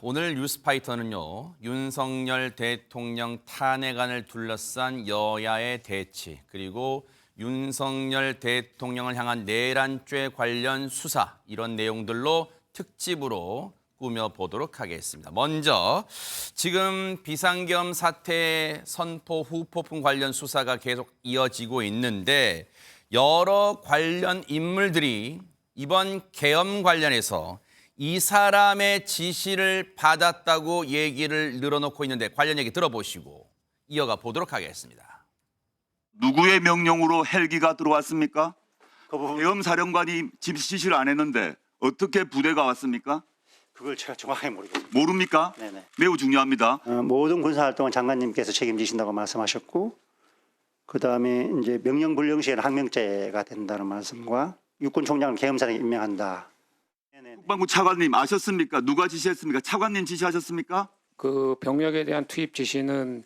오늘 뉴스파이터는요. 윤석열 대통령 탄핵안을 둘러싼 여야의 대치, 그리고 윤석열 대통령을 향한 내란죄 관련 수사, 이런 내용들로 특집으로 꾸며보도록 하겠습니다. 먼저 지금 비상계엄 사태 선포 후 폭풍 관련 수사가 계속 이어지고 있는데, 여러 관련 인물들이 이번 계엄 관련해서 이 사람의 지시를 받았다고 얘기를 늘어놓고 있는데, 관련 얘기 들어보시고 이어가 보도록 하겠습니다. 누구의 명령으로 헬기가 들어왔습니까? 계엄 사령관이 지시를 안 했는데 어떻게 부대가 왔습니까? 그걸 제가 정확하게 모르겠습니다. 모릅니까? 네네. 매우 중요합니다. 모든 군사활동은 장관님께서 책임지신다고 말씀하셨고, 그 다음에 이제 명령불령 시에는 항명죄가 된다는 말씀과 육군 총장을 계엄사령에 임명한다. 네네. 국방부 차관님 아셨습니까? 누가 지시했습니까? 차관님 지시하셨습니까? 그 병력에 대한 투입 지시는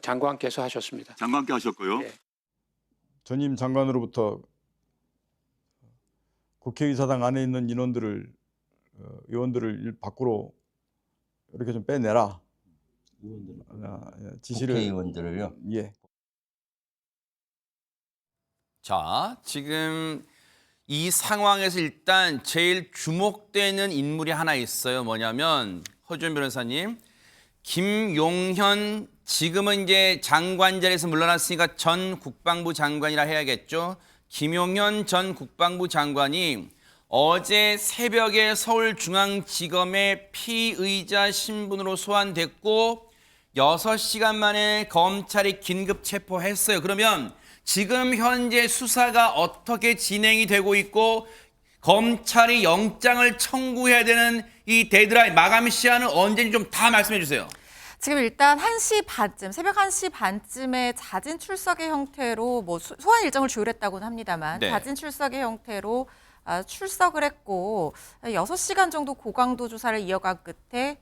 장관께서 하셨습니다. 장관께 하셨고요. 네. 전임 장관으로부터 국회의사당 안에 있는 의원들을 밖으로 이렇게 좀 빼내라. 지시를. 국회의원들을요? 예. 자, 지금 이 상황에서 일단 제일 주목되는 인물이 하나 있어요. 뭐냐면 허준 변호사님, 김용현, 지금은 이제 장관 자리에서 물러났으니까 전 국방부 장관이라 해야겠죠. 김용현 전 국방부 장관이 어제 새벽에 서울중앙지검에 피의자 신분으로 소환됐고 6시간 만에 검찰이 긴급 체포했어요. 그러면 지금 현재 수사가 어떻게 진행이 되고 있고, 검찰이 영장을 청구해야 되는 이 데드라인, 마감 시한은 언제인지 좀 다 말씀해 주세요. 지금 일단 1시 반쯤, 새벽 1시 반쯤에 자진 출석의 형태로 뭐 소환 일정을 조율했다고는 합니다만, 네. 자진 출석의 형태로 출석을 했고 6시간 정도 고강도 조사를 이어간 끝에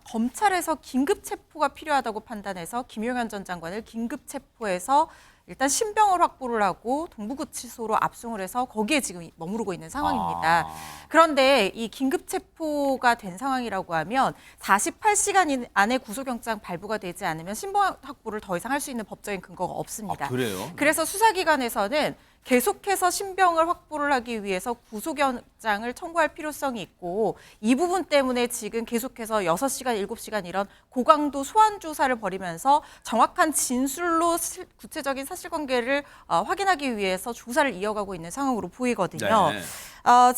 검찰에서 긴급 체포가 필요하다고 판단해서 김용현 전 장관을 긴급 체포해서 일단 신병을 확보를 하고 동부구치소로 압송을 해서 거기에 지금 머무르고 있는 상황입니다. 그런데 이 긴급 체포가 된 상황이라고 하면 48시간 안에 구속영장 발부가 되지 않으면 신병 확보를 더 이상 할 수 있는 법적인 근거가 없습니다. 그래요? 그래서 수사기관에서는 계속해서 신병을 확보를 하기 위해서 구속영장을 청구할 필요성이 있고, 이 부분 때문에 지금 계속해서 6시간, 7시간 이런 고강도 소환 조사를 벌이면서 정확한 진술로 구체적인 사실관계를 확인하기 위해서 조사를 이어가고 있는 상황으로 보이거든요. 네.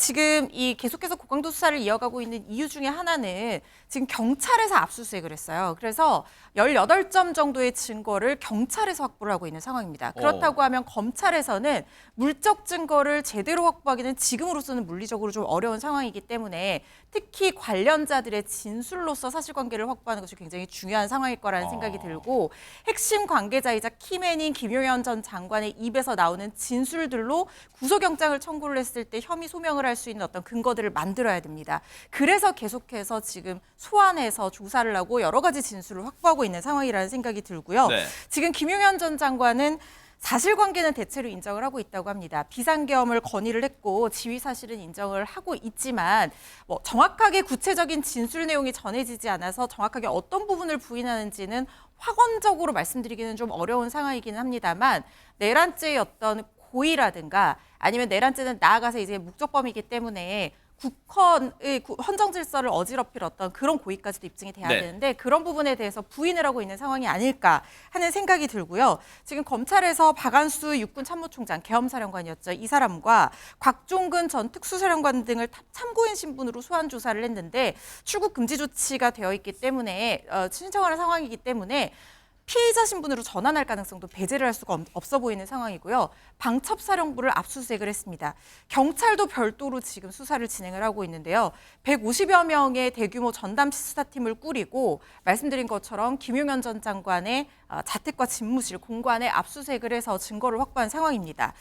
지금 이 계속해서 고강도 수사를 이어가고 있는 이유 중에 하나는 지금 경찰에서 압수수색을 했어요. 그래서 18점 정도의 증거를 경찰에서 확보를 하고 있는 상황입니다. 그렇다고 하면 검찰에서는 물적 증거를 제대로 확보하기는 지금으로서는 물리적으로 좀 어려운 상황이기 때문에 특히 관련자들의 진술로서 사실관계를 확보하는 것이 굉장히 중요한 상황일 거라는 생각이 들고, 핵심 관계자이자 키맨인 김용현 전 장관의 입에서 나오는 진술들로 구속영장을 청구를 했을 때 혐의 소명을 할 수 있는 어떤 근거들을 만들어야 됩니다. 그래서 계속해서 지금 소환해서 조사를 하고 여러 가지 진술을 확보하고 있는 상황이라는 생각이 들고요. 네. 지금 김용현 전 장관은 사실관계는 대체로 인정을 하고 있다고 합니다. 비상계엄을 건의를 했고 지휘 사실은 인정을 하고 있지만 뭐 정확하게 구체적인 진술 내용이 전해지지 않아서 정확하게 어떤 부분을 부인하는지는 확언적으로 말씀드리기는 좀 어려운 상황이기는 합니다만, 내란죄의 어떤 고의라든가 아니면 내란죄는 나아가서 이제 목적범이기 때문에 국헌의 헌정 질서를 어지럽힐 어떤 그런 고의까지도 입증이 돼야 네. 되는데, 그런 부분에 대해서 부인을 하고 있는 상황이 아닐까 하는 생각이 들고요. 지금 검찰에서 박안수 육군 참모총장, 계엄사령관이었죠. 이 사람과 곽종근 전 특수사령관 등을 참고인 신분으로 소환 조사를 했는데 출국 금지 조치가 되어 있기 때문에 신청하는 상황이기 때문에 피의자 신분으로 전환할 가능성도 배제를 할 수가 없어 보이는 상황이고요. 방첩사령부를 압수수색을 했습니다. 경찰도 별도로 지금 수사를 진행을 하고 있는데요. 150여 명의 대규모 전담 수사팀을 꾸리고 말씀드린 것처럼 김용현 전 장관의 자택과 집무실, 공관에 압수수색을 해서 증거를 확보한 상황입니다.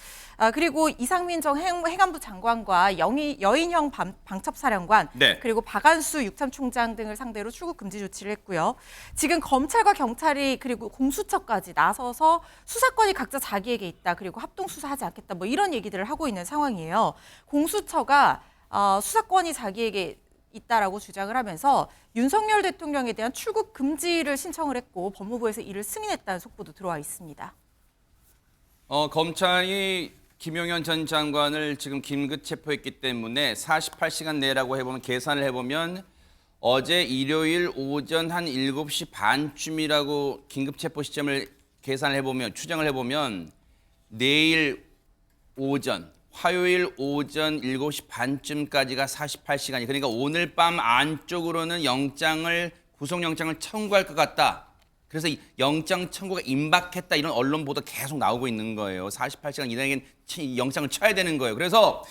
그리고 이상민 전 행안부 장관과 여인형 방첩사령관, 네. 그리고 박안수 육참총장 등을 상대로 출국 금지 조치를 했고요. 지금 검찰과 경찰이 그리고 공수처까지 나서서 수사권이 각자 자기에게 있다, 그리고 합동수사하지 않겠다, 뭐 이런 얘기들을 하고 있는 상황이에요. 공수처가 수사권이 자기에게 있다라고 주장을 하면서 윤석열 대통령에 대한 출국 금지를 신청을 했고 법무부에서 이를 승인했다는 속보도 들어와 있습니다. 검찰이 김용현 전 장관을 지금 긴급 체포했기 때문에 48시간 내라고 해보면 계산을 해보면 어제 일요일 오전 한 7시 반쯤이라고 긴급 체포 시점을 계산을 해보면 추정을 해보면 내일 오전 화요일 오전 7시 반쯤까지가 48시간이 그러니까 오늘 밤 안쪽으로는 구속영장을 청구할 것 같다. 그래서 이 영장 청구가 임박했다 이런 언론 보도 계속 나오고 있는 거예요. 48시간 이내에 영장을 쳐야 되는 거예요. 그래서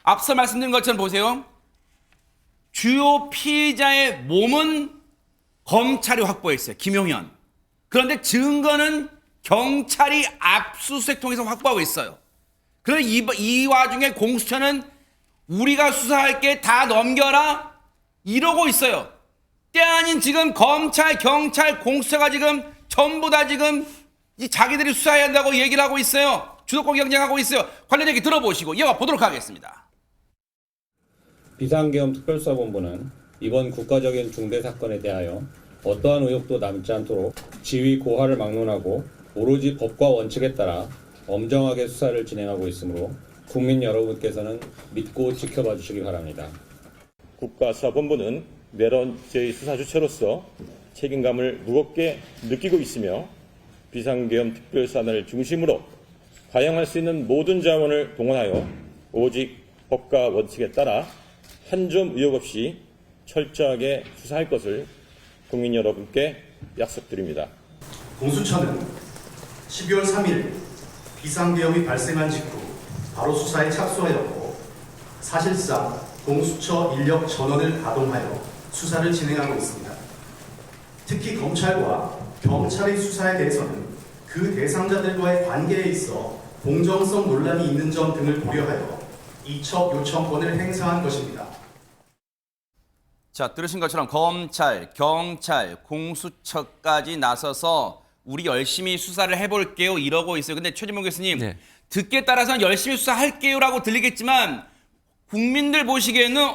앞서 말씀드린 것처럼 보세요. 주요 피의자의 몸은 검찰이 확보했어요. 김용현. 그런데 증거는 경찰이 압수수색 통해서 확보하고 있어요. 그런데 이 와중에 공수처는 우리가 수사할게 다 넘겨라 이러고 있어요. 때 아닌 지금 검찰, 경찰, 공수처가 지금 전부 다 지금 자기들이 수사해야 한다고 얘기를 하고 있어요. 주도권 경쟁하고 있어요. 관련 얘기 들어보시고 이어가 보도록 하겠습니다. 비상계엄 특별수사본부는 이번 국가적인 중대 사건에 대하여 어떠한 의혹도 남지 않도록 지위 고하를 막론하고 오로지 법과 원칙에 따라 엄정하게 수사를 진행하고 있으므로 국민 여러분께서는 믿고 지켜봐 주시기 바랍니다. 국가수사본부는 매런제의 수사 주체로서 책임감을 무겁게 느끼고 있으며 비상계엄 특별수사단을 중심으로 가용할 수 있는 모든 자원을 동원하여 오직 법과 원칙에 따라 한 점 의혹 없이 철저하게 수사할 것을 국민 여러분께 약속드립니다. 공수처는 12월 3일 비상계엄이 발생한 직후 바로 수사에 착수하였고 사실상 공수처 인력 전원을 가동하여 수사를 진행하고 있습니다. 특히 검찰과 경찰의 수사에 대해서는 그 대상자들과의 관계에 있어 공정성 논란이 있는 점 등을 고려하여 이첩 요청권을 행사한 것입니다. 자, 들으신 것처럼 검찰, 경찰, 공수처까지 나서서 우리 열심히 수사를 해볼게요 이러고 있어요. 근데 최진봉 교수님, 네. 듣기에 따라서는 열심히 수사할게요라고 들리겠지만 국민들 보시기에는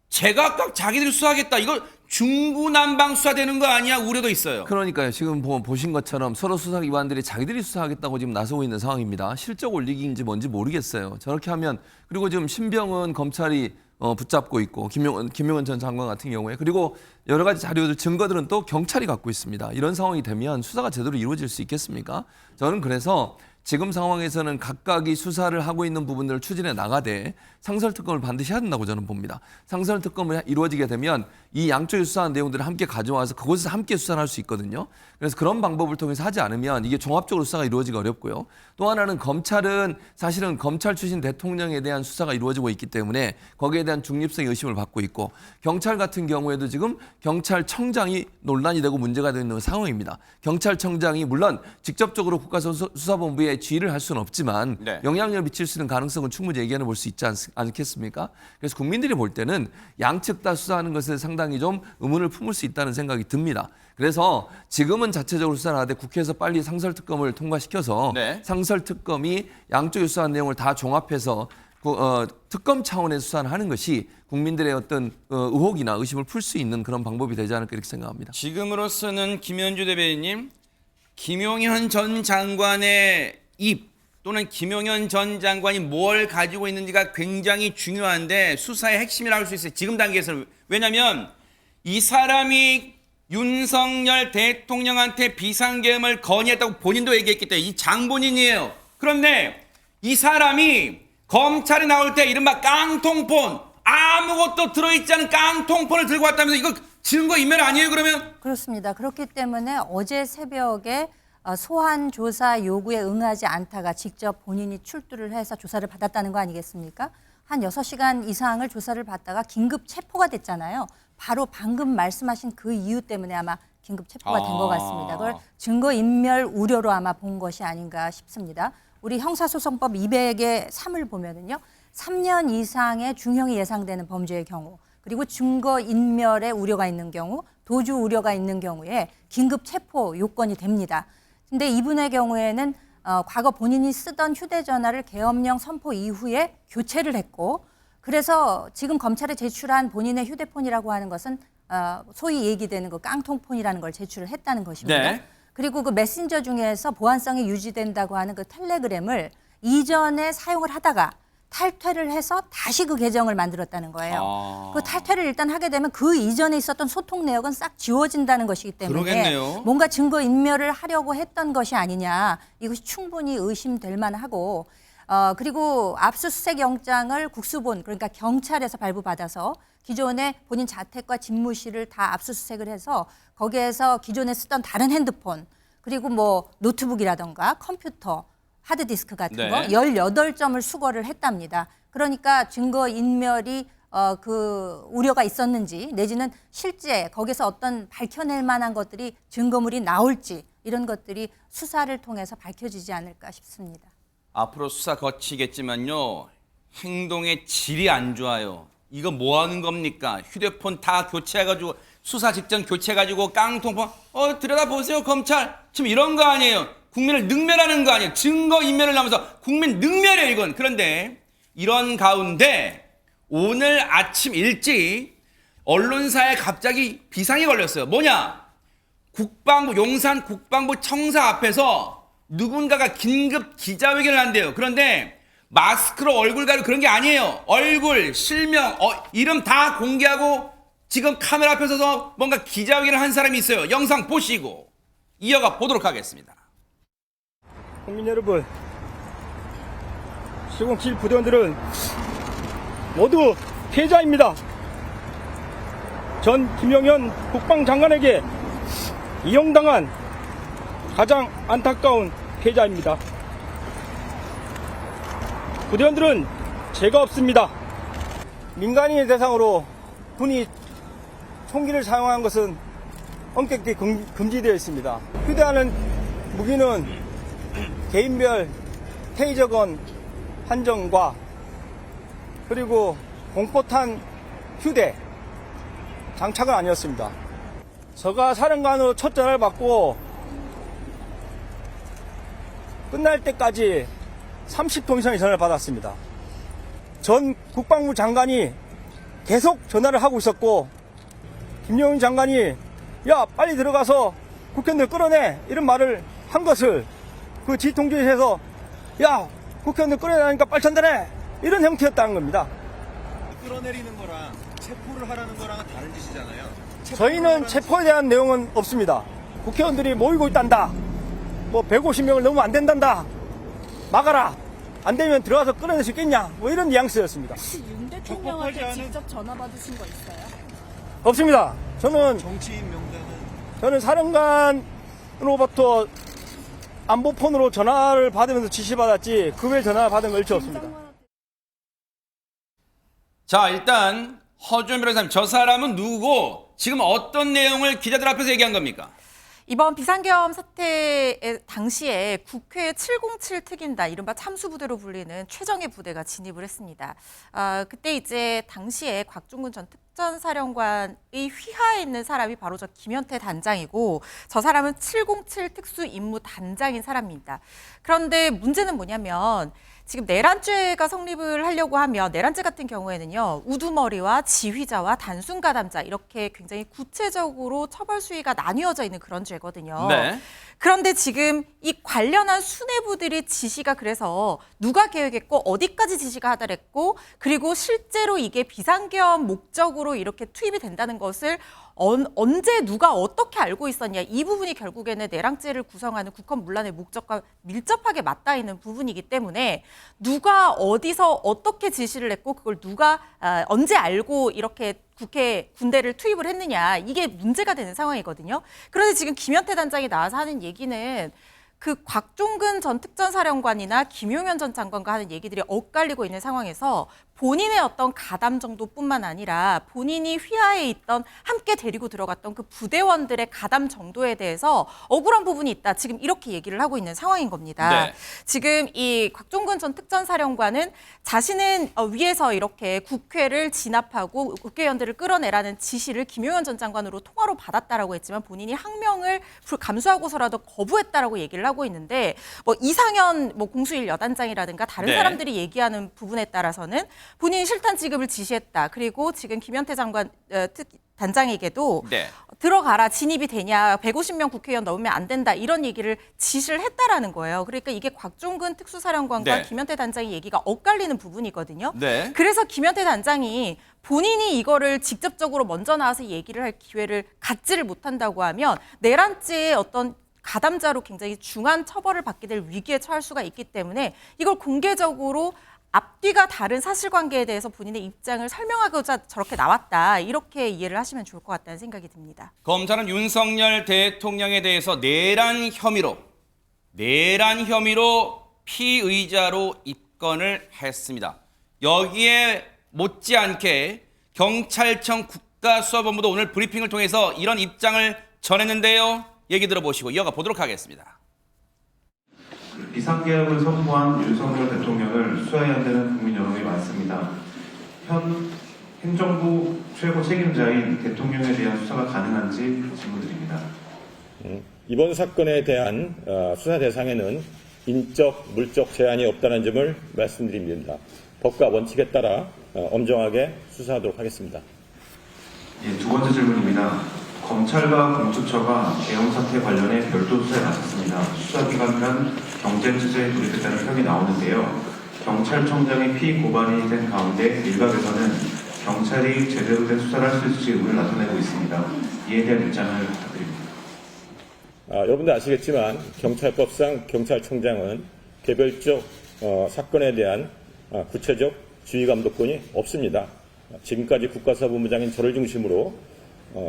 제각각 자기들이 수사하겠다. 이거 중구난방 수사되는 거 아니야? 우려도 있어요. 그러니까요. 지금 보신 것처럼 서로 수사기관들이 자기들이 수사하겠다고 지금 나서고 있는 상황입니다. 실적 올리기인지 뭔지 모르겠어요. 저렇게 하면 그리고 지금 신병은 검찰이 붙잡고 있고 김용현 전 장관 같은 경우에 그리고 여러 가지 자료들 증거들은 또 경찰이 갖고 있습니다. 이런 상황이 되면 수사가 제대로 이루어질 수 있겠습니까? 저는 그래서 지금 상황에서는 각각이 수사를 하고 있는 부분들을 추진해 나가되 상설특검을 반드시 해야 된다고 저는 봅니다. 상설특검이 이루어지게 되면 이 양쪽이 수사한 내용들을 함께 가져와서 그곳에서 함께 수사를 할 수 있거든요. 그래서 그런 방법을 통해서 하지 않으면 이게 종합적으로 수사가 이루어지기 어렵고요. 또 하나는 검찰은 사실은 검찰 출신 대통령에 대한 수사가 이루어지고 있기 때문에 거기에 대한 중립성 의심을 받고 있고 경찰 같은 경우에도 지금 경찰청장이 논란이 되고 문제가 되는 상황입니다. 경찰청장이 물론 직접적으로 국가수사본부에 지휘를 할 수는 없지만 네. 영향력을 미칠 수 있는 가능성은 충분히 얘기해 볼 수 있지 않겠습니까? 그래서 국민들이 볼 때는 양측 다 수사하는 것에 상당히 좀 의문을 품을 수 있다는 생각이 듭니다. 그래서 지금은 자체적으로 수사를 하되 국회에서 빨리 상설특검을 통과시켜서 네. 상설특검이 양쪽이 수사한 내용을 다 종합해서 특검 차원의 수사를 하는 것이 국민들의 어떤 의혹이나 의심을 풀 수 있는 그런 방법이 되지 않을까 이렇게 생각합니다. 지금으로서는 김현주 대변인님, 김용현 전 장관의 입 또는 김용현 전 장관이 뭘 가지고 있는지가 굉장히 중요한데 수사의 핵심이라고 할 수 있어요. 지금 단계에서는. 왜냐하면 이 사람이 윤석열 대통령한테 비상계엄을 건의했다고 본인도 얘기했기 때문에 이 장본인이에요. 그런데 이 사람이 검찰이 나올 때 이른바 깡통폰, 아무것도 들어있지 않은 깡통폰을 들고 왔다면서 이거 증거인멸 아니에요 그러면? 그렇습니다. 그렇기 때문에 어제 새벽에 소환 조사 요구에 응하지 않다가 직접 본인이 출두를 해서 조사를 받았다는 거 아니겠습니까? 한 6시간 이상을 조사를 받다가 긴급 체포가 됐잖아요. 바로 방금 말씀하신 그 이유 때문에 아마 긴급 체포가 된 것 같습니다. 그걸 증거인멸 우려로 아마 본 것이 아닌가 싶습니다. 우리 형사소송법 200의 3을 보면은요. 3년 이상의 중형이 예상되는 범죄의 경우 그리고 증거인멸의 우려가 있는 경우 도주 우려가 있는 경우에 긴급 체포 요건이 됩니다. 근데 이분의 경우에는 과거 본인이 쓰던 휴대전화를 계엄령 선포 이후에 교체를 했고 그래서 지금 검찰에 제출한 본인의 휴대폰이라고 하는 것은 소위 얘기되는 그 깡통폰이라는 걸 제출을 했다는 것입니다. 네. 그리고 그 메신저 중에서 보안성이 유지된다고 하는 그 텔레그램을 이전에 사용을 하다가 탈퇴를 해서 다시 그 계정을 만들었다는 거예요. 그 탈퇴를 일단 하게 되면 그 이전에 있었던 소통 내역은 싹 지워진다는 것이기 때문에 그러겠네요. 뭔가 증거 인멸을 하려고 했던 것이 아니냐, 이것이 충분히 의심될 만하고, 그리고 압수수색 영장을 국수본, 그러니까 경찰에서 발부받아서 기존에 본인 자택과 집무실을 다 압수수색을 해서 거기에서 기존에 쓰던 다른 핸드폰, 그리고 뭐 노트북이라던가 컴퓨터, 하드디스크 같은 네. 거 18점을 수거를 했답니다. 그러니까 증거 인멸이 그 우려가 있었는지, 내지는 실제 거기서 어떤 밝혀낼 만한 것들이 증거물이 나올지, 이런 것들이 수사를 통해서 밝혀지지 않을까 싶습니다. 앞으로 수사 거치겠지만요. 행동의 질이 안 좋아요. 이거 뭐 하는 겁니까? 휴대폰 다 교체해가지고 수사 직전 교체해가지고 깡통폰 들여다보세요 검찰. 지금 이런 거 아니에요. 국민을 능멸하는 거 아니에요. 증거 인멸을 하면서 국민 능멸이에요 이건. 그런데 이런 가운데 오늘 아침 일찍 언론사에 갑자기 비상이 걸렸어요. 뭐냐? 국방부 용산 국방부 청사 앞에서 누군가가 긴급 기자회견을 한대요. 그런데 마스크로 얼굴 가리고 그런 게 아니에요. 얼굴, 실명, 이름 다 공개하고 지금 카메라 앞에 서서 뭔가 기자회견을 한 사람이 있어요. 영상 보시고 이어가 보도록 하겠습니다. 국민 여러분, 시공칠 부대원들은 모두 피해자입니다. 전 김용현 국방장관에게 이용당한 가장 안타까운 피해자입니다. 부대원들은 죄가 없습니다. 민간인의 대상으로 군이 총기를 사용한 것은 엄격히 금지되어 있습니다. 휴대하는 무기는 개인별 테이저건 한정과 그리고 공포탄 휴대 장착은 아니었습니다. 저가 사령관으로 첫 전화를 받고 끝날 때까지 30통 이상의 전화를 받았습니다. 전 국방부 장관이 계속 전화를 하고 있었고, 김용현 장관이 야 빨리 들어가서 국회의원들 끌어내 이런 말을 한 것을 그 지통제에서 야 국회의원들 끌어내니까 빨리 전달해 이런 형태였다는 겁니다. 끌어내리는 거랑 체포를 하라는 거랑은 다른 짓이잖아요. 저희는 체포에 대한 내용은 없습니다. 국회의원들이 모이고 있단다, 뭐 150명을 넘으면 안 된단다, 막아라, 안 되면 들어가서 끌어낼 수 있겠냐, 뭐 이런 뉘앙스였습니다. 혹시 윤 대통령한테 직접 전화 받으신 거 있어요? 없습니다. 저는 정치인 명단은 저는 사령관으로부터 안보폰으로 전화를 받으면서 지시받았지 그 외에 전화를 받은 거 일체 없습니다. 자, 일단 허준 변호사님, 저 사람은 누구고 지금 어떤 내용을 기자들 앞에서 얘기한 겁니까? 이번 비상계엄 사태 당시에 국회 707 특임단, 이른바 참수부대로 불리는 최정예 부대가 진입을 했습니다. 그때 이제 당시에 곽종근 전 특전사령관의 휘하에 있는 사람이 바로 저 김현태 단장이고, 저 사람은 707 특수임무단장인 사람입니다. 그런데 문제는 뭐냐면 지금 내란죄가 성립을 하려고 하면, 내란죄 같은 경우에는요, 우두머리와 지휘자와 단순가담자, 이렇게 굉장히 구체적으로 처벌 수위가 나뉘어져 있는 그런 죄거든요. 네. 그런데 지금 이 관련한 수뇌부들이 지시가, 그래서 누가 계획했고 어디까지 지시가 하달했고, 그리고 실제로 이게 비상계엄 목적으로 이렇게 투입이 된다는 것을 언제 누가 어떻게 알고 있었냐, 이 부분이 결국에는 내란죄를 구성하는 국헌문란의 목적과 밀접하게 맞닿아 있는 부분이기 때문에 누가 어디서 어떻게 지시를 했고 그걸 누가 언제 알고 이렇게 군대를 투입을 했느냐, 이게 문제가 되는 상황이거든요. 그런데 지금 김현태 단장이 나와서 하는 얘기는 그 곽종근 전 특전사령관이나 김용현 전 장관과 하는 얘기들이 엇갈리고 있는 상황에서 본인의 어떤 가담 정도뿐만 아니라 본인이 휘하에 있던, 함께 데리고 들어갔던 그 부대원들의 가담 정도에 대해서 억울한 부분이 있다, 지금 이렇게 얘기를 하고 있는 상황인 겁니다. 네. 지금 이 곽종근 전 특전사령관은 자신은 위에서 이렇게 국회를 진압하고 국회의원들을 끌어내라는 지시를 김용현 전 장관으로 통화로 받았다라고 했지만 본인이 항명을 감수하고서라도 거부했다라고 얘기를 하고 있는데, 뭐 이상현 공수일 여단장이라든가 다른 네. 사람들이 얘기하는 부분에 따라서는 본인이 실탄 지급을 지시했다. 그리고 지금 김현태 장관 단장에게도 네. 들어가라, 진입이 되냐, 150명 국회의원 넘으면 안 된다, 이런 얘기를 지시를 했다라는 거예요. 그러니까 이게 곽종근 특수사령관과 네. 김현태 단장의 얘기가 엇갈리는 부분이거든요. 네. 그래서 김현태 단장이 본인이 이거를 직접적으로 먼저 나와서 얘기를 할 기회를 갖지를 못한다고 하면 내란죄의 어떤 가담자로 굉장히 중한 처벌을 받게 될 위기에 처할 수가 있기 때문에 이걸 공개적으로 앞뒤가 다른 사실관계에 대해서 본인의 입장을 설명하고자 저렇게 나왔다. 이렇게 이해를 하시면 좋을 것 같다는 생각이 듭니다. 검찰은 윤석열 대통령에 대해서 내란 혐의로 피의자로 입건을 했습니다. 여기에 못지않게 경찰청 국가수사본부도 오늘 브리핑을 통해서 이런 입장을 전했는데요. 얘기 들어보시고 이어가 보도록 하겠습니다. 비상계엄을 선포한 윤석열 대통령을 수사해야 한다는 국민 여론이 많습니다. 현 행정부 최고 책임자인 대통령에 대한 수사가 가능한지 질문드립니다. 이번 사건에 대한 수사 대상에는 인적, 물적 제한이 없다는 점을 말씀드립니다. 법과 원칙에 따라 엄정하게 수사하도록 하겠습니다. 예, 두 번째 질문입니다. 검찰과 공수처가 계엄 사태 관련해 별도 수사에 나섰습니다. 수사기관 간 경쟁 취재에 돌입했다는 평이 나오는데요. 경찰청장의 피의 고발이 된 가운데 일각에서는 경찰이 제대로 된 수사를 할 수 있을지 의문을 나타내고 있습니다. 이에 대한 입장을 부탁드립니다. 여러분들 아시겠지만 경찰법상 경찰청장은 개별적 사건에 대한 구체적 지휘감독권이 없습니다. 지금까지 국가수사본부장인 저를 중심으로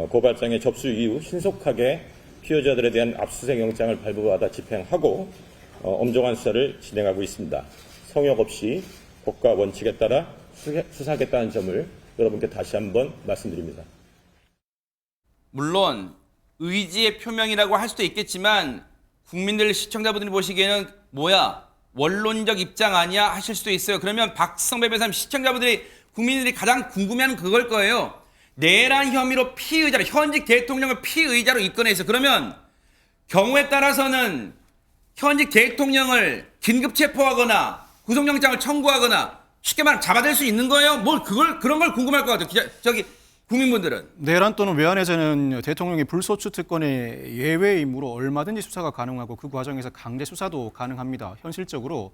고발장의 접수 이후 신속하게 피의자들에 대한 압수수색 영장을 발부받아 집행하고 엄정한 수사를 진행하고 있습니다. 성역 없이 법과 원칙에 따라 수사하겠다는 점을 여러분께 다시 한번 말씀드립니다. 물론 의지의 표명이라고 할 수도 있겠지만 국민들, 시청자분들이 보시기에는 뭐야, 원론적 입장 아니야 하실 수도 있어요. 그러면 박성배 변호사님, 시청자분들이, 국민들이 가장 궁금해하는 그걸 거예요. 내란 혐의로 피의자로, 현직 대통령을 피의자로 입건해서 그러면 경우에 따라서는 현직 대통령을 긴급 체포하거나 구속영장을 청구하거나 쉽게 말하면 잡아댈 수 있는 거예요? 뭘 그런 걸 궁금할 것 같아요. 국민분들은. 내란 또는 외환에서는 대통령이 불소추 특권의 예외이므로 얼마든지 수사가 가능하고 그 과정에서 강제 수사도 가능합니다. 현실적으로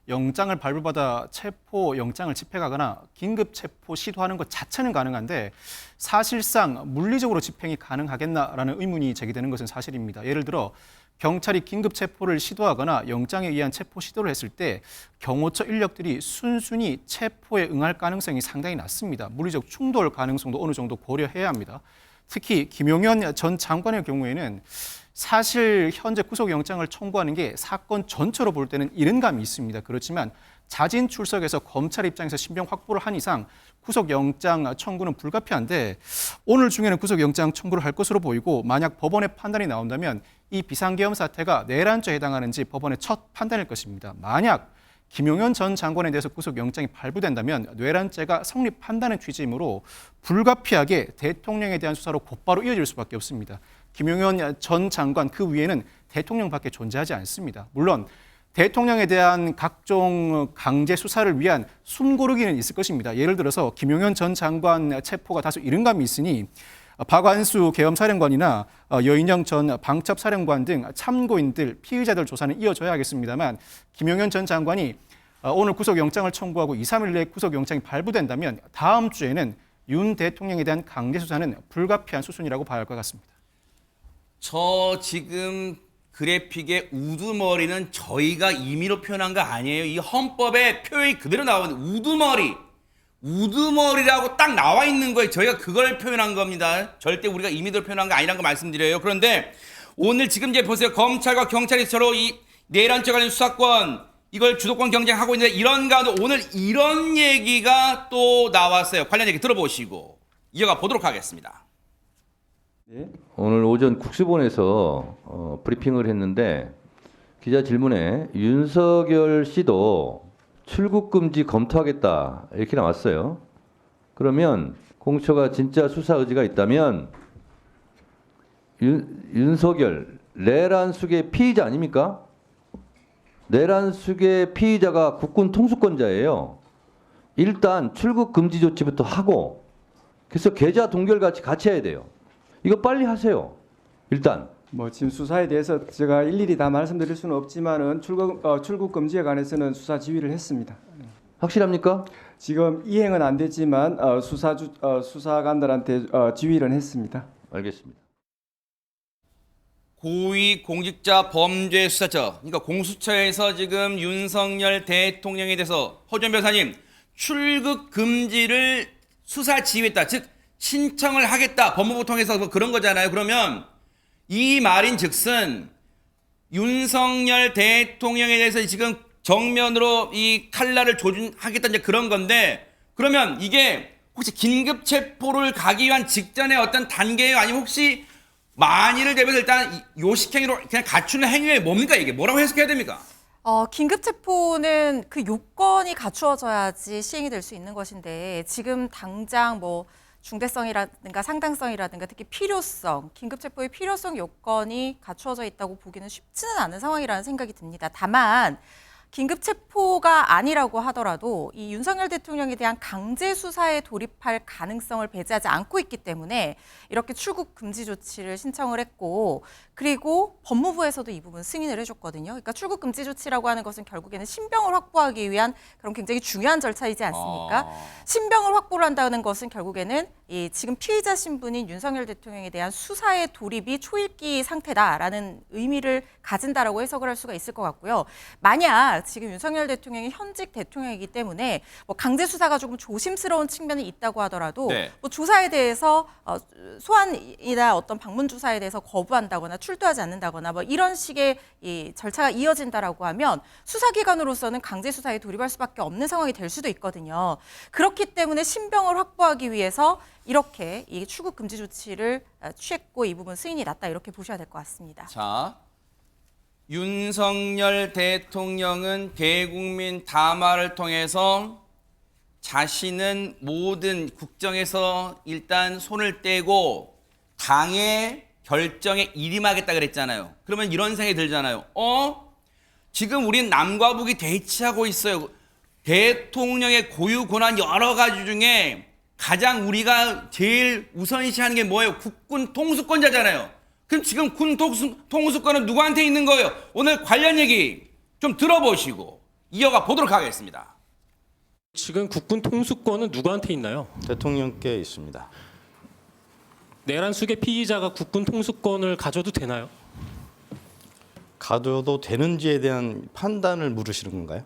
영장을 발부받아 체포 영장을 집행하거나 긴급 체포 시도하는 것 자체는 가능한데 사실상 물리적으로 집행이 가능하겠나라는 의문이 제기되는 것은 사실입니다. 예를 들어 경찰이 긴급 체포를 시도하거나 영장에 의한 체포 시도를 했을 때 경호처 인력들이 순순히 체포에 응할 가능성이 상당히 낮습니다. 물리적 충돌 가능성도 어느 정도 고려해야 합니다. 특히 김용현 전 장관의 경우에는 사실 현재 구속영장을 청구하는 게 사건 전체로 볼 때는 이른 감이 있습니다. 그렇지만 자진 출석해서 검찰 입장에서 신병 확보를 한 이상 구속영장 청구는 불가피한데 오늘 중에는 구속영장 청구를 할 것으로 보이고 만약 법원의 판단이 나온다면 이 비상계엄 사태가 내란죄에 해당하는지 법원의 첫 판단일 것입니다. 만약 김용현 전 장관에 대해서 구속영장이 발부된다면 내란죄가 성립한다는 취지이므로 불가피하게 대통령에 대한 수사로 곧바로 이어질 수밖에 없습니다. 김용현 전 장관 그 위에는 대통령밖에 존재하지 않습니다. 물론 대통령에 대한 각종 강제 수사를 위한 숨고르기는 있을 것입니다. 예를 들어서 김용현 전 장관 체포가 다소 이른 감이 있으니 박완수 계엄사령관이나 여인영 전 방첩사령관 등 참고인들, 피의자들 조사는 이어져야 하겠습니다만 김용현 전 장관이 오늘 구속영장을 청구하고 2, 3일 내에 구속영장이 발부된다면 다음 주에는 윤 대통령에 대한 강제 수사는 불가피한 수순이라고 봐야 할 것 같습니다. 저 지금 그래픽의 우두머리는 저희가 임의로 표현한 거 아니에요. 이 헌법에 표현이 그대로 나오는데 우두머리라고 딱 나와 있는 거예요. 저희가 그걸 표현한 겁니다. 절대 우리가 임의대로 표현한 거 아니라는 거 말씀드려요. 그런데 오늘 지금 이제 보세요. 검찰과 경찰이 서로 이 내란죄 관련 수사권 이걸 주도권 경쟁하고 있는데 이런 가운데 오늘 이런 얘기가 또 나왔어요. 관련 얘기 들어보시고 이어가 보도록 하겠습니다. 네, 오늘 오전 국수본에서 브리핑을 했는데 기자 질문에 윤석열 씨도 출국 금지 검토하겠다 이렇게 나왔어요. 그러면 공수처가 진짜 수사 의지가 있다면 윤석열 내란 수계 피의자 아닙니까? 내란 수계 피의자가 국군 통수권자예요. 일단 출국 금지 조치부터 하고 그래서 계좌 동결 같이 해야 돼요. 이거 빨리 하세요. 일단. 뭐 지금 수사에 대해서 제가 일일이 다 말씀드릴 수는 없지만은 출국 금지에 관해서는 수사 지휘를 했습니다. 확실합니까? 지금 이행은 안 됐지만 수사관들한테 지휘를 했습니다. 알겠습니다. 고위공직자범죄수사처, 그러니까 공수처에서 지금 윤석열 대통령에 대해서 허준 변호사님 출국 금지를 수사 지휘했다, 즉 신청을 하겠다, 법무부 통해서 뭐 그런 거잖아요. 그러면 이 말인즉슨 윤석열 대통령에 대해서 지금 정면으로 이 칼날을 조준하겠다 이제 그런 건데, 그러면 이게 혹시 긴급 체포를 가기 위한 직전의 어떤 단계예요? 아니면 혹시 만일을 대비해서 일단 요식행위로 그냥 갖추는 행위에 뭡니까? 이게 뭐라고 해석해야 됩니까? 긴급 체포는 그 요건이 갖추어져야지 시행이 될 수 있는 것인데, 지금 당장 뭐 중대성이라든가 상당성이라든가 특히 필요성, 긴급 체포의 필요성 요건이 갖추어져 있다고 보기는 쉽지는 않은 상황이라는 생각이 듭니다. 다만 긴급 체포가 아니라고 하더라도 이 윤석열 대통령에 대한 강제 수사에 돌입할 가능성을 배제하지 않고 있기 때문에 이렇게 출국 금지 조치를 신청을 했고, 그리고 법무부에서도 이 부분 승인을 해줬거든요. 그러니까 출국 금지 조치라고 하는 것은 결국에는 신병을 확보하기 위한 그런 굉장히 중요한 절차이지 않습니까? 신병을 확보를 한다는 것은 결국에는 이 지금 피의자 신분인 윤석열 대통령에 대한 수사의 돌입이 초읽기 상태다라는 의미를 가진다라고 해석을 할 수가 있을 것 같고요. 만약 지금 윤석열 대통령이 현직 대통령이기 때문에 뭐 강제 수사가 조금 조심스러운 측면이 있다고 하더라도 뭐 조사에 대해서 소환이나 어떤 방문 조사에 대해서 거부한다거나 출두하지 않는다거나 뭐 이런 식의 이 절차가 이어진다라고 하면 수사기관으로서는 강제 수사에 돌입할 수밖에 없는 상황이 될 수도 있거든요. 그렇기 때문에 신병을 확보하기 위해서 이렇게 이 출국 금지 조치를 취했고 이 부분 승인이 났다, 이렇게 보셔야 될 것 같습니다. 자, 윤석열 대통령은 대국민 담화를 통해서 자신은 모든 국정에서 일단 손을 떼고 당의 결정에 일임하겠다 그랬잖아요. 그러면 이런 생각이 들잖아요. 지금 우린 남과 북이 대치하고 있어요. 대통령의 고유 권한 여러 가지 중에 가장 우리가 제일 우선시하는 게 뭐예요? 국군 통수권자잖아요. 그럼 지금 군 통수권은 누구한테 있는 거예요? 오늘 관련 얘기 좀 들어보시고 이어가 보도록 하겠습니다. 지금 국군 통수권은 누구한테 있나요? 대통령께 있습니다. 내란 수계 피의자가 국군 통수권을 가져도 되나요? 가져도 되는지에 대한 판단을 물으시는 건가요?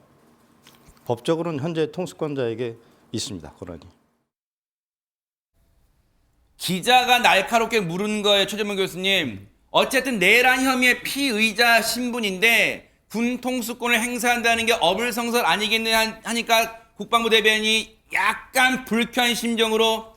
법적으로는 현재 통수권자에게 있습니다. 권한이. 기자가 날카롭게 물은 거예요, 최재문 교수님. 어쨌든 내란 혐의의 피의자 신분인데 군 통수권을 행사한다는 게 어불성설 아니겠느냐 하니까 국방부 대변인이 약간 불쾌한 심정으로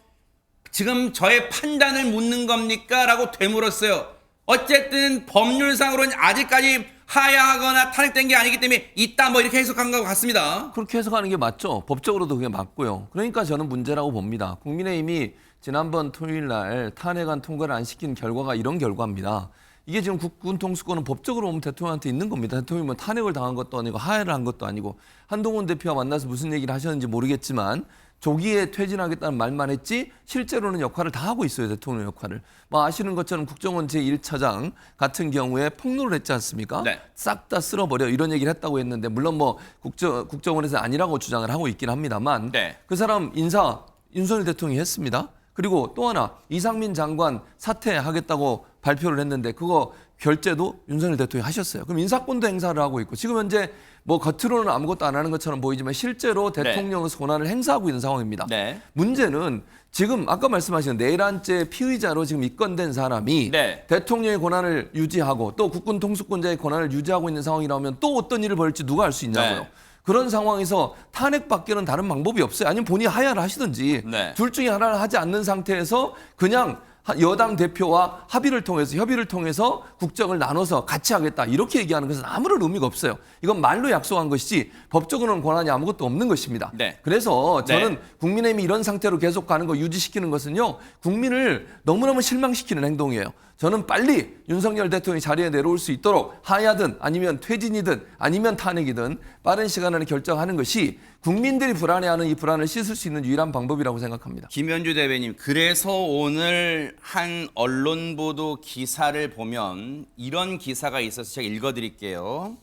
지금 저의 판단을 묻는 겁니까? 라고 되물었어요. 어쨌든 법률상으로는 아직까지 하야하거나 탄핵된 게 아니기 때문에 있다 뭐 이렇게 해석한 것 같습니다. 그렇게 해석하는 게 맞죠. 법적으로도 그게 맞고요. 그러니까 저는 문제라고 봅니다. 국민의힘이 지난번 토요일 날 탄핵안 통과를 안 시킨 결과가 이런 결과입니다. 이게 지금 국군 통수권은 법적으로 보면 대통령한테 있는 겁니다. 대통령은 탄핵을 당한 것도 아니고 하야를 한 것도 아니고 한동훈 대표와 만나서 무슨 얘기를 하셨는지 모르겠지만 조기에 퇴진하겠다는 말만 했지 실제로는 역할을 다 하고 있어요. 대통령 역할을. 뭐 아시는 것처럼 국정원 제1차장 같은 경우에 폭로를 했지 않습니까? 네. 싹 다 쓸어버려 이런 얘기를 했다고 했는데 물론 뭐 국정원에서 아니라고 주장을 하고 있긴 합니다만 그 사람 인사 윤석열 대통령이 했습니다. 그리고 또 하나 이상민 장관 사퇴하겠다고 발표를 했는데 그거 결재도 윤석열 대통령이 하셨어요. 그럼 인사권도 행사를 하고 있고 지금 현재 뭐 겉으로는 아무것도 안 하는 것처럼 보이지만 실제로 대통령의 권한을 행사하고 있는 상황입니다. 문제는 지금 아까 말씀하신 내란죄 피의자로 지금 입건된 사람이 대통령의 권한을 유지하고 또 국군 통수권자의 권한을 유지하고 있는 상황이라면 또 어떤 일을 벌일지 누가 알 수 있냐고요. 그런 상황에서 탄핵밖에는 다른 방법이 없어요. 아니면 본인이 하야를 하시든지 둘 중에 하나를 하지 않는 상태에서 그냥 여당 대표와 협의를 통해서 국정을 나눠서 같이 하겠다 이렇게 얘기하는 것은 아무런 의미가 없어요. 이건 말로 약속한 것이지 법적으로는 권한이 아무것도 없는 것입니다. 그래서 저는 국민의힘이 이런 상태로 계속 가는 거 유지시키는 것은요 국민을 너무너무 실망시키는 행동이에요. 저는 빨리 윤석열 대통령이 자리에 내려올 수 있도록 하야든 아니면 퇴진이든 아니면 탄핵이든 빠른 시간 안에 결정하는 것이 국민들이 불안해하는 이 불안을 씻을 수 있는 유일한 방법이라고 생각합니다. 김현주 대변인, 그래서 오늘 한 언론 보도 기사를 보면 이런 기사가 있어서 제가 읽어드릴게요.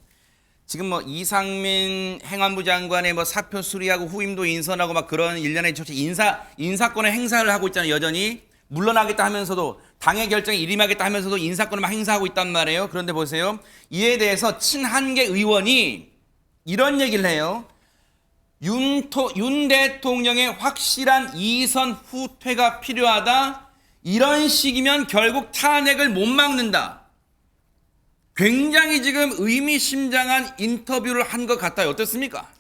지금 뭐 이상민 행안부 장관의 뭐 사표 수리하고 후임도 인선하고 막 그런 일련의 인사권의 행사를 하고 있잖아요. 여전히 물러나겠다 하면서도 당의 결정에 일임하겠다 하면서도 인사권을 막 행사하고 있단 말이에요. 그런데 보세요. 이에 대해서 친한계 의원이 이런 얘기를 해요. 윤 대통령의 확실한 이선 후퇴가 필요하다. 이런 식이면 결국 탄핵을 못 막는다. 굉장히 지금 의미심장한 인터뷰를 한 것 같아요. 어떻습니까?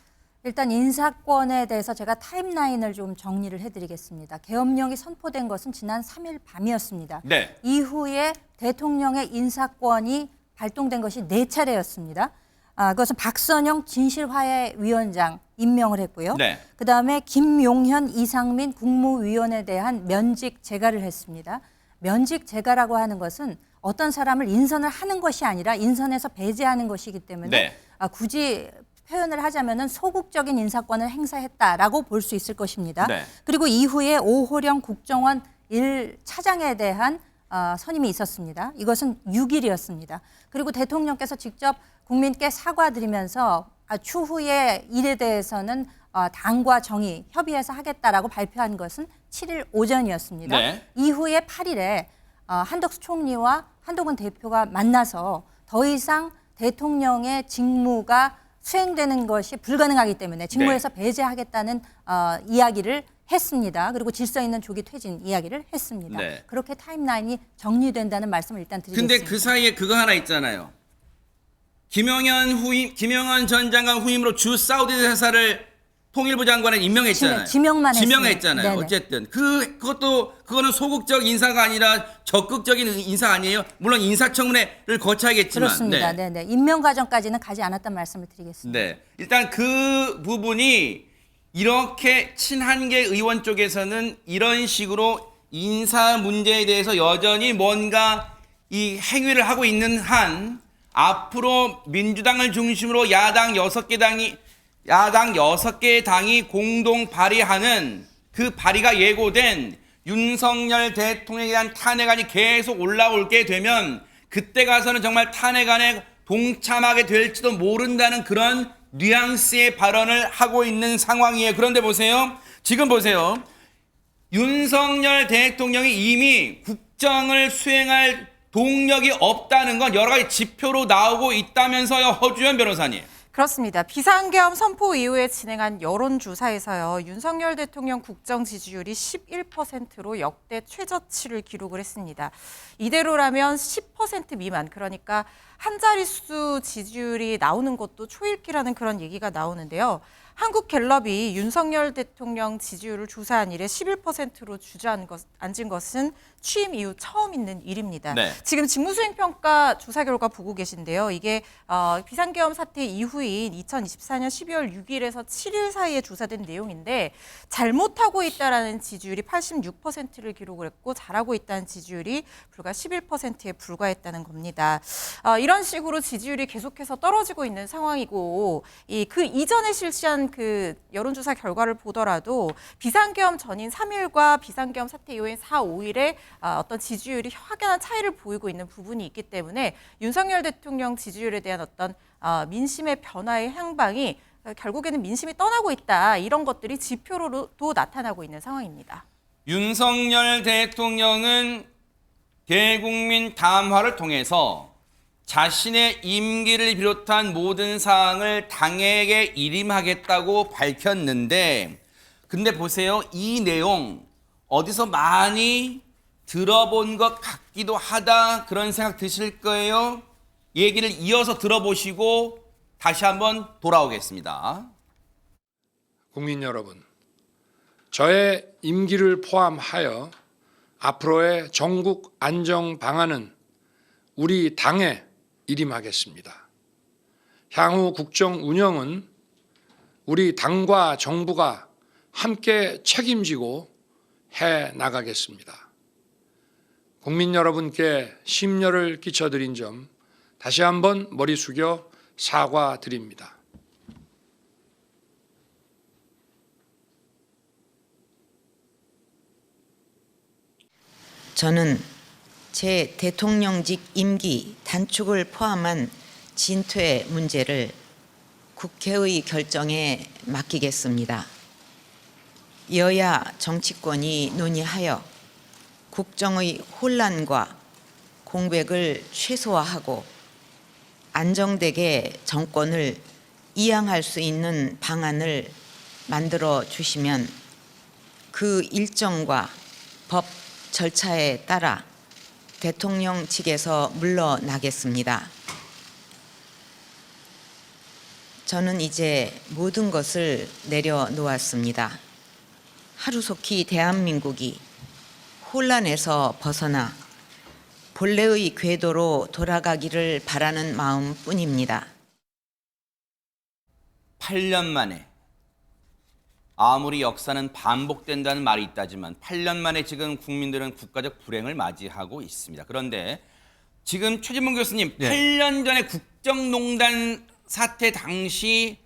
일단 인사권에 대해서 제가 타임라인을 좀 정리를 해드리겠습니다. 계엄령이 선포된 것은 지난 3일 밤이었습니다. 네. 이후에 대통령의 인사권이 발동된 것이 4차례였습니다. 그것은 박선영 진실화해위원장 임명을 했고요. 네. 그다음에 김용현, 이상민 국무위원에 대한 면직 제가를 했습니다. 면직 제가라고 하는 것은 어떤 사람을 인선을 하는 것이 아니라 인선에서 배제하는 것이기 때문에 네. 굳이 표현을 하자면은 소극적인 인사권을 행사했다라고 볼 수 있을 것입니다. 네. 그리고 이후에 오호령 국정원 1차장에 대한 선임이 있었습니다. 이것은 6일이었습니다. 그리고 대통령께서 직접 국민께 사과드리면서 추후에 일에 대해서는 당과 정의 협의해서 하겠다라고 발표한 것은 7일 오전이었습니다. 네. 이후에 8일에 한덕수 총리와 한동훈 대표가 만나서 더 이상 대통령의 직무가 수행되는 것이 불가능하기 때문에 직무에서 배제하겠다는 이야기를 했습니다. 그리고 질서 있는 조기 퇴진 이야기를 했습니다. 네. 그렇게 타임라인이 정리된다는 말씀을 일단 드리겠습니다. 근데 그 사이에 그거 하나 있잖아요. 김영현 전 장관 후임으로 주 사우디 회사를 통일부 장관에 임명했잖아요. 지명했잖아요. 네네. 어쨌든 그거는 소극적 인사가 아니라 적극적인 인사 아니에요. 물론 인사청문회를 거쳐야겠지만. 그렇습니다. 네네. 임명 과정까지는 가지 않았다는 말씀을 드리겠습니다. 네. 일단 그 부분이 이렇게 친한계 의원 쪽에서는 이런 식으로 인사 문제에 대해서 여전히 뭔가 이 행위를 하고 있는 한 앞으로 민주당을 중심으로 야당 6개 당이 공동 발의하는 그 발의가 예고된 윤석열 대통령에 대한 탄핵안이 계속 올라오게 되면 그때 가서는 정말 탄핵안에 동참하게 될지도 모른다는 그런 뉘앙스의 발언을 하고 있는 상황이에요. 그런데 보세요. 지금 보세요. 윤석열 대통령이 이미 국정을 수행할 동력이 없다는 건 여러 가지 지표로 나오고 있다면서요. 허주연 변호사님. 그렇습니다. 비상계엄 선포 이후에 진행한 여론조사에서요. 윤석열 대통령 국정 지지율이 11%로 역대 최저치를 기록을 했습니다. 이대로라면 10% 미만, 그러니까 한 자릿수 지지율이 나오는 것도 초읽기라는 그런 얘기가 나오는데요. 한국갤럽이 윤석열 대통령 지지율을 조사한 이래 11%로 주저앉은 것은 취임 이후 처음 있는 일입니다. 네. 지금 직무수행평가 조사 결과 보고 계신데요. 이게 비상계엄 사태 이후인 2024년 12월 6일에서 7일 사이에 조사된 내용인데 잘못하고 있다라는 지지율이 86%를 기록을 했고 잘하고 있다는 지지율이 불과 11%에 불과했다는 겁니다. 이런 식으로 지지율이 계속해서 떨어지고 있는 상황이고 그 이전에 실시한 그 여론조사 결과를 보더라도 비상계엄 전인 3일과 비상계엄 사태 이후인 4, 5일에 어떤 지지율이 확연한 차이를 보이고 있는 부분이 있기 때문에 윤석열 대통령 지지율에 대한 어떤 민심의 변화의 향방이 결국에는 민심이 떠나고 있다. 이런 것들이 지표로도 나타나고 있는 상황입니다. 윤석열 대통령은 대국민 담화를 통해서 자신의 임기를 비롯한 모든 사항을 당에게 일임하겠다고 밝혔는데, 근데 보세요. 이 내용 어디서 많이 들어본 것 같기도 하다, 그런 생각 드실 거예요. 얘기를 이어서 들어보시고 다시 한번 돌아오겠습니다. 국민 여러분, 저의 임기를 포함하여 앞으로의 전국 안정 방안은 우리 당에 일임하겠습니다. 향후 국정 운영은 우리 당과 정부가 함께 책임지고 해 나가겠습니다. 국민 여러분께 심려를 끼쳐드린 점 다시 한번 머리 숙여 사과드립니다. 저는 제 대통령직 임기 단축을 포함한 진퇴 문제를 국회의 결정에 맡기겠습니다. 여야 정치권이 논의하여 국정의 혼란과 공백을 최소화하고 안정되게 정권을 이양할 수 있는 방안을 만들어 주시면 그 일정과 법 절차에 따라 대통령 측에서 물러나겠습니다. 저는 이제 모든 것을 내려놓았습니다. 하루속히 대한민국이 혼란에서 벗어나 본래의 궤도로 돌아가기를 바라는 마음뿐입니다. 8년 만에 아무리 역사는 반복된다는 말이 있다지만 8년 만에 지금 국민들은 국가적 불행을 맞이하고 있습니다. 그런데 지금 최진봉 교수님, 8년 전에 국정농단 사태 당시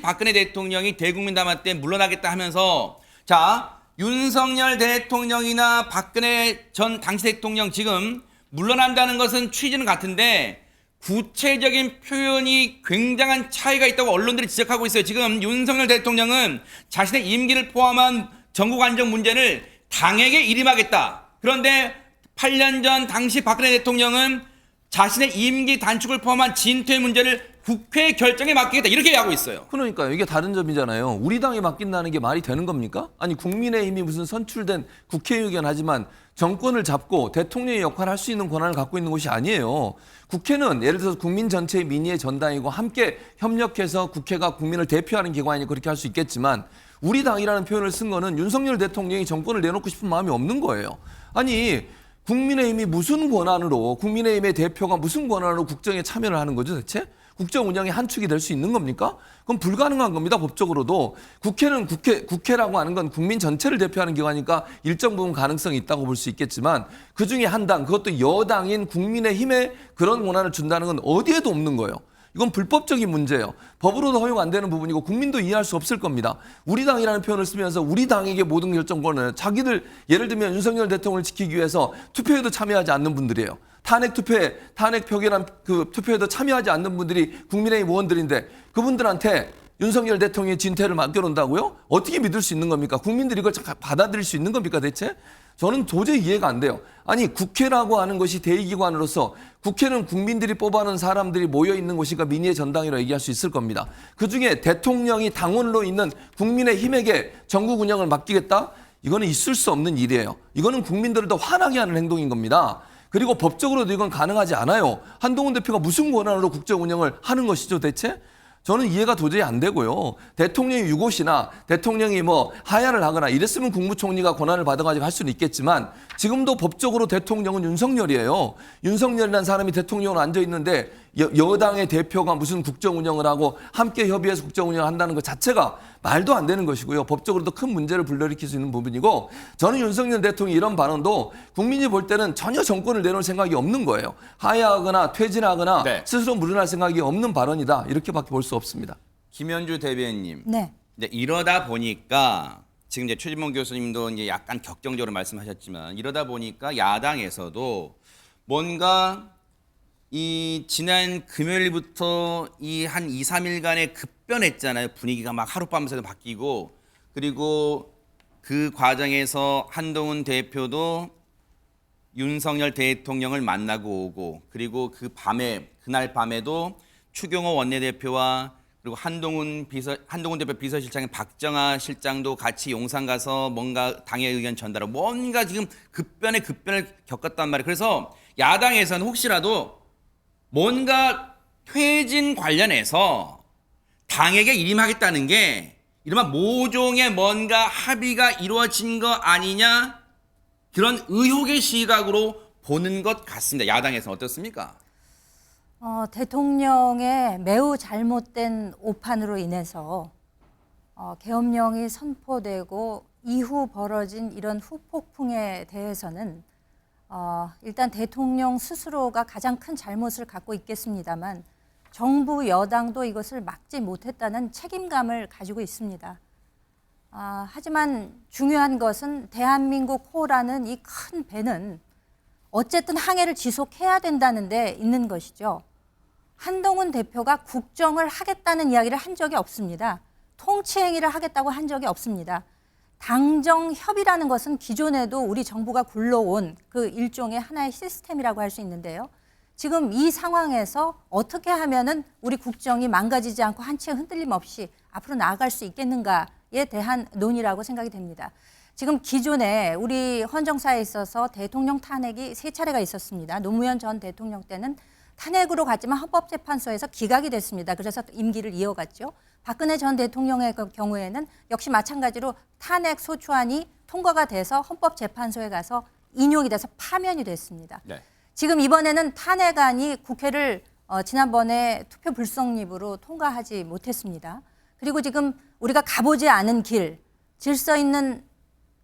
박근혜 대통령이 대국민 담화 때 물러나겠다 하면서 자, 윤석열 대통령이나 박근혜 전 당시 대통령 지금 물러난다는 것은 취지는 같은데 구체적인 표현이 굉장한 차이가 있다고 언론들이 지적하고 있어요. 지금 윤석열 대통령은 자신의 임기를 포함한 전국 안정 문제를 당에게 일임하겠다. 그런데 8년 전 당시 박근혜 대통령은 자신의 임기 단축을 포함한 진퇴 문제를 국회 결정에 맡기겠다 이렇게 하고 있어요. 그러니까요. 이게 다른 점이잖아요. 우리 당에 맡긴다는 게 말이 되는 겁니까? 아니 국민의힘이 무슨 선출된 국회의원 하지만 정권을 잡고 대통령의 역할을 할 수 있는 권한을 갖고 있는 곳이 아니에요. 국회는 예를 들어서 국민 전체의 민의의 전당이고 함께 협력해서 국회가 국민을 대표하는 기관이니 그렇게 할 수 있겠지만 우리 당이라는 표현을 쓴 거는 윤석열 대통령이 정권을 내놓고 싶은 마음이 없는 거예요. 아니 국민의힘이 무슨 권한으로 국민의힘의 대표가 무슨 권한으로 국정에 참여를 하는 거죠 대체? 국정 운영의 한 축이 될 수 있는 겁니까? 그건 불가능한 겁니다. 법적으로도. 국회는 국회라고 하는 건 국민 전체를 대표하는 기관이니까 일정 부분 가능성이 있다고 볼 수 있겠지만 그중에 한 당, 그것도 여당인 국민의힘에 그런 권한을 준다는 건 어디에도 없는 거예요. 이건 불법적인 문제예요. 법으로도 허용 안 되는 부분이고 국민도 이해할 수 없을 겁니다. 우리 당이라는 표현을 쓰면서 우리 당에게 모든 결정권을 자기들 예를 들면 윤석열 대통령을 지키기 위해서 투표에도 참여하지 않는 분들이에요. 탄핵 표결한 그 투표에도 참여하지 않는 분들이 국민의힘 의원들인데 그분들한테 윤석열 대통령의 진퇴를 맡겨놓는다고요? 어떻게 믿을 수 있는 겁니까? 국민들이 이걸 받아들일 수 있는 겁니까 대체? 저는 도저히 이해가 안 돼요. 아니 국회라고 하는 것이 대의기관으로서 국회는 국민들이 뽑아놓은 사람들이 모여있는 곳이니까 민의의 전당이라고 얘기할 수 있을 겁니다. 그중에 대통령이 당원으로 있는 국민의힘에게 전국 운영을 맡기겠다? 이거는 있을 수 없는 일이에요. 이거는 국민들을 더 화나게 하는 행동인 겁니다. 그리고 법적으로도 이건 가능하지 않아요. 한동훈 대표가 무슨 권한으로 국정 운영을 하는 것이죠 대체? 저는 이해가 도저히 안 되고요. 대통령이 유고시나 대통령이 뭐 하야를 하거나 이랬으면 국무총리가 권한을 받아가지고 할 수는 있겠지만 지금도 법적으로 대통령은 윤석열이에요. 윤석열이라는 사람이 대통령으로 앉아 있는데 여당의 대표가 무슨 국정 운영을 하고 함께 협의해서 국정 운영을 한다는 것 자체가 말도 안 되는 것이고요. 법적으로도 큰 문제를 불러일으킬 수 있는 부분이고 저는 윤석열 대통령이 이런 발언도 국민이 볼 때는 전혀 정권을 내놓을 생각이 없는 거예요. 하야하거나 퇴진하거나 스스로 물러날 생각이 없는 발언이다. 이렇게밖에 볼 수 없습니다. 김현주 대변인님. 네. 이제 이러다 보니까 지금 이제 최진봉 교수님도 이제 약간 격정적으로 말씀하셨지만 이러다 보니까 야당에서도 뭔가 이 지난 금요일부터 이 한 2, 3일간의 급변했잖아요. 분위기가 막 하룻밤새도 바뀌고 그리고 그 과정에서 한동훈 대표도 윤석열 대통령을 만나고 오고 그리고 그날 밤에도 추경호 원내대표와 그리고 한동훈 대표 비서실장인 박정아 실장도 같이 용산 가서 뭔가 당의 의견 전달하고 뭔가 지금 급변을 겪었단 말이에요. 그래서 야당에서는 혹시라도 뭔가 퇴진 관련해서 당에게 일임하겠다는 게 이른바 모종의 뭔가 합의가 이루어진 거 아니냐 그런 의혹의 시각으로 보는 것 같습니다. 야당에서는 어떻습니까? 대통령의 매우 잘못된 오판으로 인해서 계엄령이 선포되고 이후 벌어진 이런 후폭풍에 대해서는 일단 대통령 스스로가 가장 큰 잘못을 갖고 있겠습니다만 정부 여당도 이것을 막지 못했다는 책임감을 가지고 있습니다. 하지만 중요한 것은 대한민국 호라는 이 큰 배는 어쨌든 항해를 지속해야 된다는 데 있는 것이죠. 한동훈 대표가 국정을 하겠다는 이야기를 한 적이 없습니다. 통치행위를 하겠다고 한 적이 없습니다. 당정협의라는 것은 기존에도 우리 정부가 굴러온 그 일종의 하나의 시스템이라고 할 수 있는데요. 지금 이 상황에서 어떻게 하면은 우리 국정이 망가지지 않고 한 채 흔들림 없이 앞으로 나아갈 수 있겠는가에 대한 논의라고 생각이 됩니다. 지금 기존에 우리 헌정사에 있어서 대통령 탄핵이 3차례가 있었습니다. 노무현 전 대통령 때는 탄핵으로 갔지만 헌법재판소에서 기각이 됐습니다. 그래서 임기를 이어갔죠. 박근혜 전 대통령의 경우에는 역시 마찬가지로 탄핵 소추안이 통과가 돼서 헌법재판소에 가서 인용이 돼서 파면이 됐습니다. 네. 지금 이번에는 탄핵안이 국회를 지난번에 투표 불성립으로 통과하지 못했습니다. 그리고 지금 우리가 가보지 않은 길, 질서 있는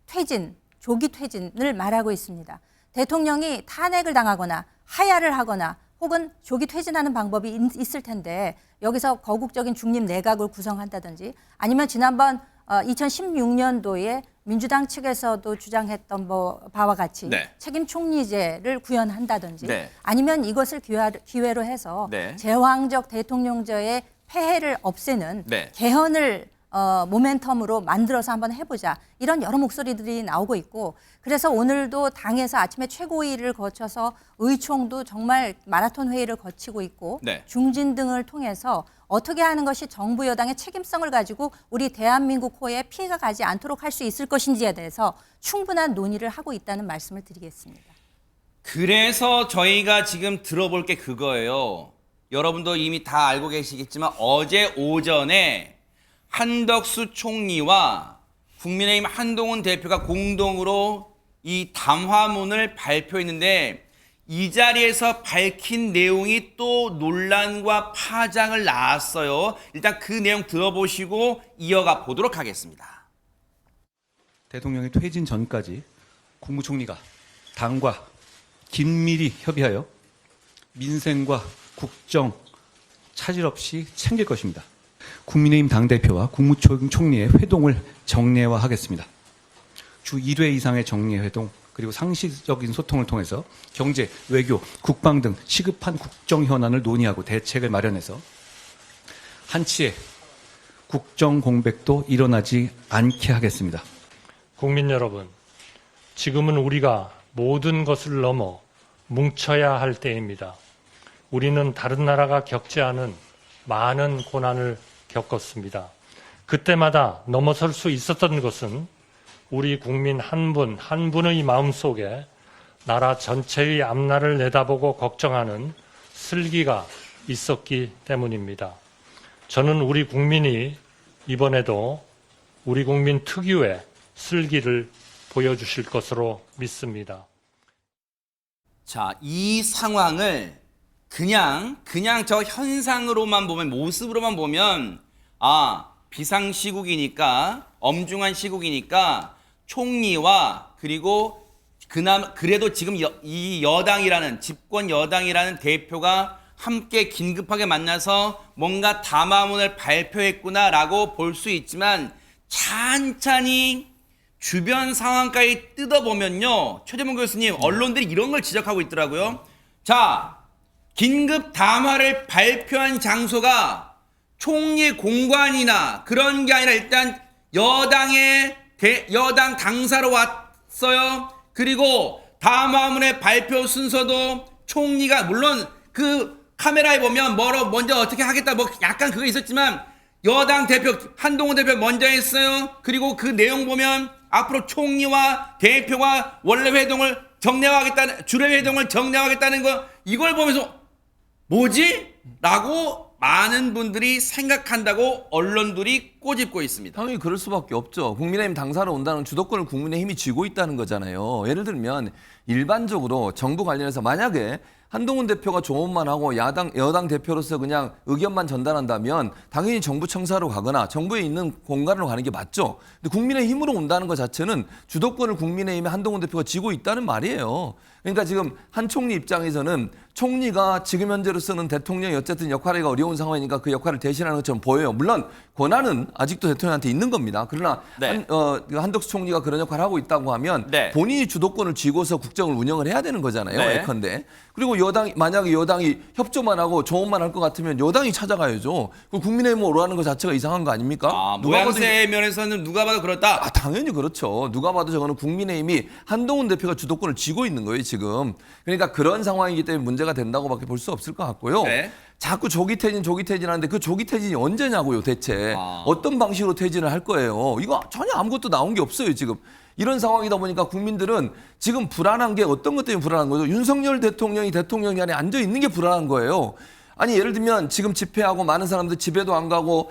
퇴진, 조기 퇴진을 말하고 있습니다. 대통령이 탄핵을 당하거나 하야를 하거나 혹은 조기 퇴진하는 방법이 있을 텐데 여기서 거국적인 중립 내각을 구성한다든지 아니면 지난번 2016년도에 민주당 측에서도 주장했던 바와 같이 네. 책임 총리제를 구현한다든지 네. 아니면 이것을 기회로 해서 네. 제왕적 대통령제의 폐해를 없애는 네. 개헌을 모멘텀으로 만들어서 한번 해보자. 이런 여러 목소리들이 나오고 있고 그래서 오늘도 당에서 아침에 최고위를 거쳐서 의총도 정말 마라톤 회의를 거치고 있고 네. 중진 등을 통해서 어떻게 하는 것이 정부 여당의 책임성을 가지고 우리 대한민국 호에 피해가 가지 않도록 할 수 있을 것인지에 대해서 충분한 논의를 하고 있다는 말씀을 드리겠습니다. 그래서 저희가 지금 들어볼 게 그거예요. 여러분도 이미 다 알고 계시겠지만 어제 오전에 한덕수 총리와 국민의힘 한동훈 대표가 공동으로 이 담화문을 발표했는데 이 자리에서 밝힌 내용이 또 논란과 파장을 낳았어요. 일단 그 내용 들어보시고 이어가 보도록 하겠습니다. 대통령이 퇴진 전까지 국무총리가 당과 긴밀히 협의하여 민생과 국정 차질 없이 챙길 것입니다. 국민의힘 당대표와 국무총리의 회동을 정례화하겠습니다. 주 1회 이상의 정례 회동 그리고 상시적인 소통을 통해서 경제, 외교, 국방 등 시급한 국정 현안을 논의하고 대책을 마련해서 한치의 국정 공백도 일어나지 않게 하겠습니다. 국민 여러분, 지금은 우리가 모든 것을 넘어 뭉쳐야 할 때입니다. 우리는 다른 나라가 겪지 않은 많은 고난을 겪었습니다. 그때마다 넘어설 수 있었던 것은 우리 국민 한 분 한 분의 마음속에 나라 전체의 앞날을 내다보고 걱정하는 슬기가 있었기 때문입니다. 저는 우리 국민이 이번에도 우리 국민 특유의 슬기를 보여주실 것으로 믿습니다. 자, 이 상황을 그냥 저 현상으로만 보면, 모습으로만 보면 비상시국이니까, 엄중한 시국이니까 총리와 그리고 그래도 지금 이 여당이라는, 집권 여당이라는 대표가 함께 긴급하게 만나서 뭔가 담화문을 발표했구나라고 볼 수 있지만 찬찬히 주변 상황까지 뜯어보면요. 최재문 교수님, 언론들이 이런 걸 지적하고 있더라고요. 자, 긴급 담화를 발표한 장소가 총리 공관이나 그런 게 아니라 일단 여당 당사로 왔어요. 그리고 담화문의 발표 순서도 총리가, 물론 그 카메라에 보면 먼저 어떻게 하겠다 약간 그거 있었지만 여당 대표 한동훈 대표 먼저 했어요. 그리고 그 내용 보면 앞으로 총리와 대표가 원래 회동을 정례화하겠다는, 주례 회동을 정례화하겠다는 거, 이걸 보면서 뭐지? 라고 많은 분들이 생각한다고 언론들이 꼬집고 있습니다. 당연히 그럴 수밖에 없죠. 국민의힘 당사로 온다는 주도권을 국민의힘이 쥐고 있다는 거잖아요. 예를 들면 일반적으로 정부 관련해서 만약에 한동훈 대표가 조언만 하고 여당 대표로서 그냥 의견만 전달한다면 당연히 정부 청사로 가거나 정부에 있는 공간으로 가는 게 맞죠. 근데 국민의힘으로 온다는 것 자체는 주도권을 국민의힘에 한동훈 대표가 쥐고 있다는 말이에요. 그러니까 지금 한 총리 입장에서는 총리가 지금 현재로서는 대통령이 어쨌든 역할하기가 어려운 상황이니까 그 역할을 대신하는 것처럼 보여요. 물론 권한은 아직도 대통령한테 있는 겁니다. 그러나 네. 한덕수 총리가 그런 역할을 하고 있다고 하면 네. 본인이 주도권을 쥐고서 국정을 운영을 해야 되는 거잖아요. 네. 예컨대. 그리고 만약에 여당이 협조만 하고 조언만 할 것 같으면 여당이 찾아가야죠. 그 국민의힘으로 오라는 것 자체가 이상한 거 아닙니까? 모양새 면에서는 누가 봐도 그렇다. 당연히 그렇죠. 누가 봐도 저거는 국민의힘이 한동훈 대표가 주도권을 쥐고 있는 거예요, 지금. 그러니까 그런 상황이기 때문에 문제가 된다고밖에 볼 수 없을 것 같고요. 네. 자꾸 조기 퇴진 하는데 그 조기 퇴진이 언제냐고요, 대체. 어떤 방식으로 퇴진을 할 거예요. 이거 전혀 아무것도 나온 게 없어요, 지금. 이런 상황이다 보니까 국민들은 지금 불안한 게 어떤 것 때문에 불안한 거죠? 윤석열 대통령이 대통령 자리에 앉아 있는 게 불안한 거예요. 아니 예를 들면 지금 집회하고 많은 사람들 집에도 안 가고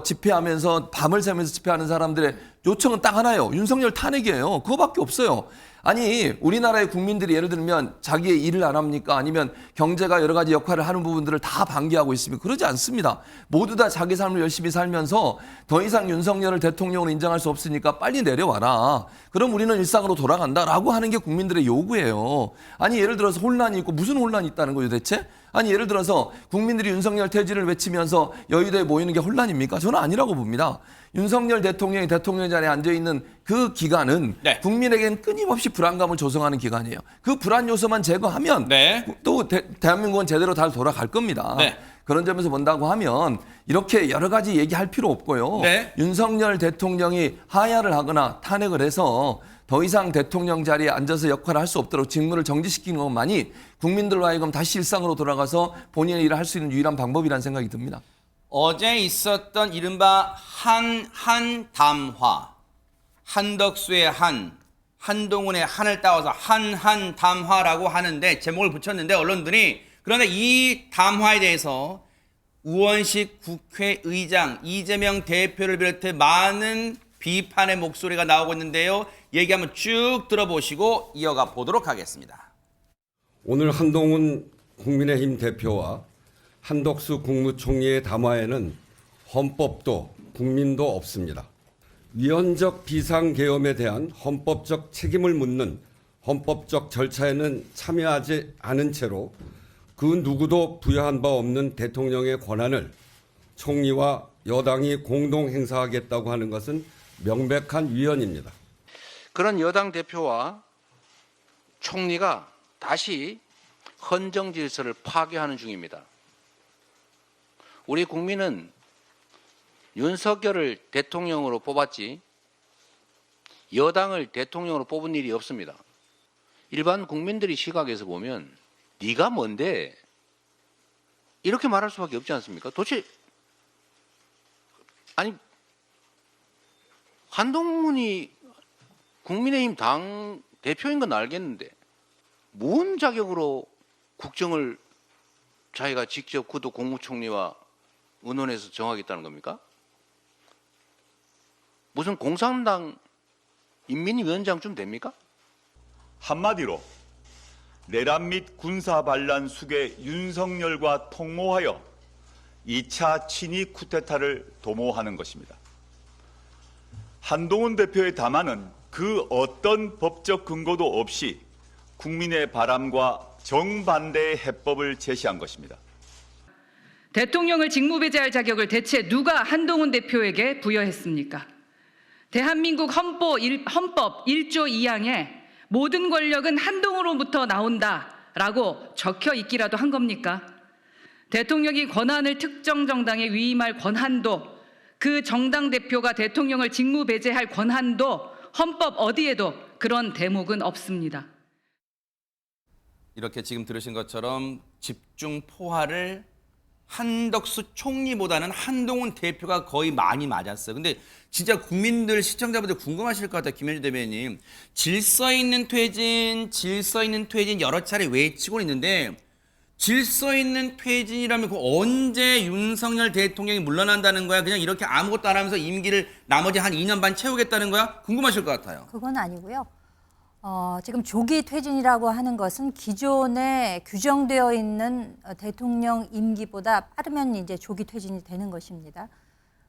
집회하면서 밤을 새면서 집회하는 사람들의 요청은 딱 하나예요. 윤석열 탄핵이에요. 그거밖에 없어요. 아니 우리나라의 국민들이 예를 들면 자기의 일을 안 합니까? 아니면 경제가 여러 가지 역할을 하는 부분들을 다 방기하고 있습니까? 그러지 않습니다. 모두 다 자기 삶을 열심히 살면서 더 이상 윤석열을 대통령으로 인정할 수 없으니까 빨리 내려와라. 그럼 우리는 일상으로 돌아간다라고 하는 게 국민들의 요구예요. 아니 예를 들어서 혼란이 있고 무슨 혼란이 있다는 거죠 대체? 아니 예를 들어서 국민들이 윤석열 퇴진을 외치면서 여의도에 모이는 게 혼란입니까? 저는 아니라고 봅니다. 윤석열 대통령이 대통령 자리에 앉아있는 그 기간은 네. 국민에게는 끊임없이 불안감을 조성하는 기간이에요. 그 불안 요소만 제거하면 네. 또 대한민국은 제대로 잘 돌아갈 겁니다. 네. 그런 점에서 본다고 하면 이렇게 여러 가지 얘기할 필요 없고요. 네. 윤석열 대통령이 하야를 하거나 탄핵을 해서 더 이상 대통령 자리에 앉아서 역할을 할 수 없도록 직무를 정지시키는 것만이 국민들로 하여금 다시 일상으로 돌아가서 본인의 일을 할 수 있는 유일한 방법이라는 생각이 듭니다. 어제 있었던 이른바 한한담화, 한덕수의 한동훈의 한을 따와서 한한담화라고 하는데 제목을 붙였는데 언론들이 그런데 이 담화에 대해서 우원식 국회의장, 이재명 대표를 비롯해 많은 비판의 목소리가 나오고 있는데요. 얘기 한번 쭉 들어보시고 이어가 보도록 하겠습니다. 오늘 한동훈 국민의힘 대표와 한덕수 국무총리의 담화에는 헌법도 국민도 없습니다. 위헌적 비상계엄에 대한 헌법적 책임을 묻는 헌법적 절차에는 참여하지 않은 채로 그 누구도 부여한 바 없는 대통령의 권한을 총리와 여당이 공동 행사하겠다고 하는 것은 명백한 위헌입니다. 그런 여당 대표와 총리가 다시 헌정 질서를 파괴하는 중입니다. 우리 국민은 윤석열을 대통령으로 뽑았지 여당을 대통령으로 뽑은 일이 없습니다. 일반 국민들의 시각에서 보면 네가 뭔데 이렇게 말할 수밖에 없지 않습니까? 도대체 아니 한동훈이 국민의힘 당 대표인 건 알겠는데 뭔 자격으로 국정을 자기가 직접 구도 국무총리와 의논해서 정하겠다는 겁니까? 무슨 공산당 인민위원장쯤 됩니까? 한마디로 내란 및 군사 반란 숙의 윤석열과 통모하여 2차 친위 쿠데타를 도모하는 것입니다. 한동훈 대표의 담화는 그 어떤 법적 근거도 없이 국민의 바람과 정반대의 해법을 제시한 것입니다. 대통령을 직무배제할 자격을 대체 누가 한동훈 대표에게 부여했습니까? 대한민국 헌법 1조 2항에 모든 권력은 한동훈으로부터 나온다라고 적혀 있기라도 한 겁니까? 대통령이 권한을 특정 정당에 위임할 권한도 그 정당 대표가 대통령을 직무배제할 권한도 헌법 어디에도 그런 대목은 없습니다. 이렇게 지금 들으신 것처럼 집중 포화를 한덕수 총리보다는 한동훈 대표가 거의 많이 맞았어요. 근데 진짜 국민들, 시청자분들 궁금하실 것 같아요. 김현주 대변인. 질서 있는 퇴진 여러 차례 외치고 있는데 질서 있는 퇴진이라면 그 언제 윤석열 대통령이 물러난다는 거야? 그냥 이렇게 아무것도 안 하면서 임기를 나머지 한 2년 반 채우겠다는 거야? 궁금하실 것 같아요. 그건 아니고요. 지금 조기 퇴진이라고 하는 것은 기존에 규정되어 있는 대통령 임기보다 빠르면 이제 조기 퇴진이 되는 것입니다.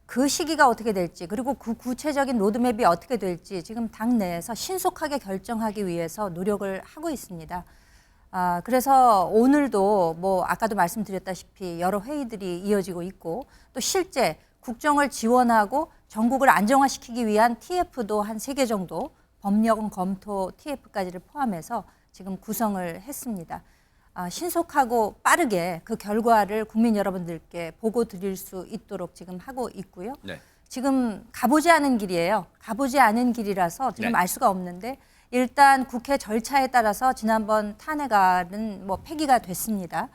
그 시기가 어떻게 될지 그리고 그 구체적인 로드맵이 어떻게 될지 지금 당내에서 신속하게 결정하기 위해서 노력을 하고 있습니다. 그래서 오늘도 뭐 아까도 말씀드렸다시피 여러 회의들이 이어지고 있고 또 실제 국정을 지원하고 전국을 안정화시키기 위한 TF도 한 3개 정도 법령 검토 TF까지를 포함해서 지금 구성을 했습니다. 신속하고 빠르게 그 결과를 국민 여러분들께 보고 드릴 수 있도록 지금 하고 있고요. 네. 지금 가보지 않은 길이에요. 가보지 않은 길이라서 지금 네. 알 수가 없는데 일단 국회 절차에 따라서 지난번 탄핵안은 뭐 폐기가 됐습니다.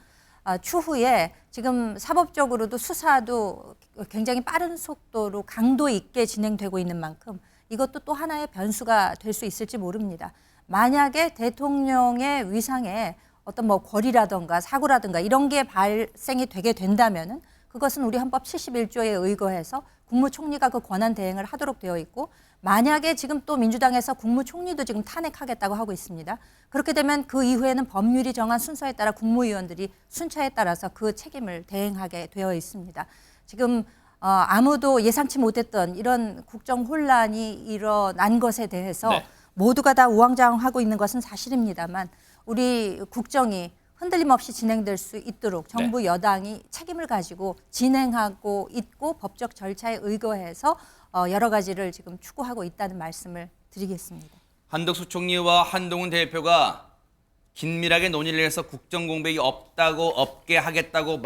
추후에 지금 사법적으로도 수사도 굉장히 빠른 속도로 강도 있게 진행되고 있는 만큼 이것도 또 하나의 변수가 될 수 있을지 모릅니다. 만약에 대통령의 위상에 어떤 뭐 권리라든가 사고라든가 이런 게 발생이 되게 된다면은 그것은 우리 헌법 71조에 의거해서 국무총리가 그 권한 대행을 하도록 되어 있고 만약에 지금 또 민주당에서 국무총리도 지금 탄핵하겠다고 하고 있습니다. 그렇게 되면 그 이후에는 법률이 정한 순서에 따라 국무위원들이 순차에 따라서 그 책임을 대행하게 되어 있습니다. 지금 아무도 예상치 못했던 이런 국정 혼란이 일어난 것에 대해서 네. 모두가 다 우왕좌왕하고 있는 것은 사실입니다만 우리 국정이 흔들림 없이 진행될 수 있도록 정부 여당이 책임을 가지고 진행하고 있고 법적 절차에 의거해서 여러 가지를 지금 추구하고 있다는 말씀을 드리겠습니다. 한덕수 총리와 한동훈 대표가 긴밀하게 논의를 해서 국정 공백이 없게 하겠다고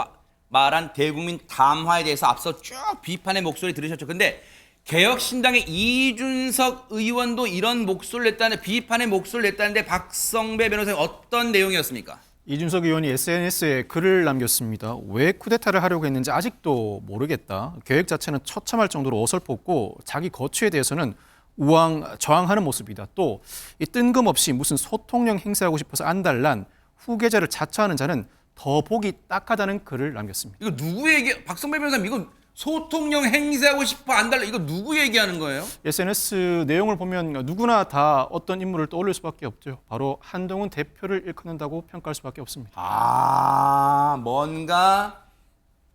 말한 대국민 담화에 대해서 앞서 쭉 비판의 목소리 들으셨죠. 근데 개혁신당의 이준석 의원도 이런 목소리를 냈다는데 비판의 목소리를 냈다는데 박성배 변호사님 어떤 내용이었습니까? 이준석 의원이 SNS에 글을 남겼습니다. 왜 쿠데타를 하려고 했는지 아직도 모르겠다. 계획 자체는 처참할 정도로 어설펐고 자기 거취에 대해서는 저항하는 모습이다. 또 이 뜬금없이 무슨 소통령 행사하고 싶어서 안달난 후계자를 자처하는 자는 더 보기 딱하다는 글을 남겼습니다. 이거 누구 얘기? 박성배 변호사님 이거 소통령 행사하고 싶어 안달나 이거 누구 얘기하는 거예요? SNS 내용을 보면 누구나 다 어떤 인물을 떠올릴 수밖에 없죠. 바로 한동훈 대표를 일컫는다고 평가할 수밖에 없습니다. 뭔가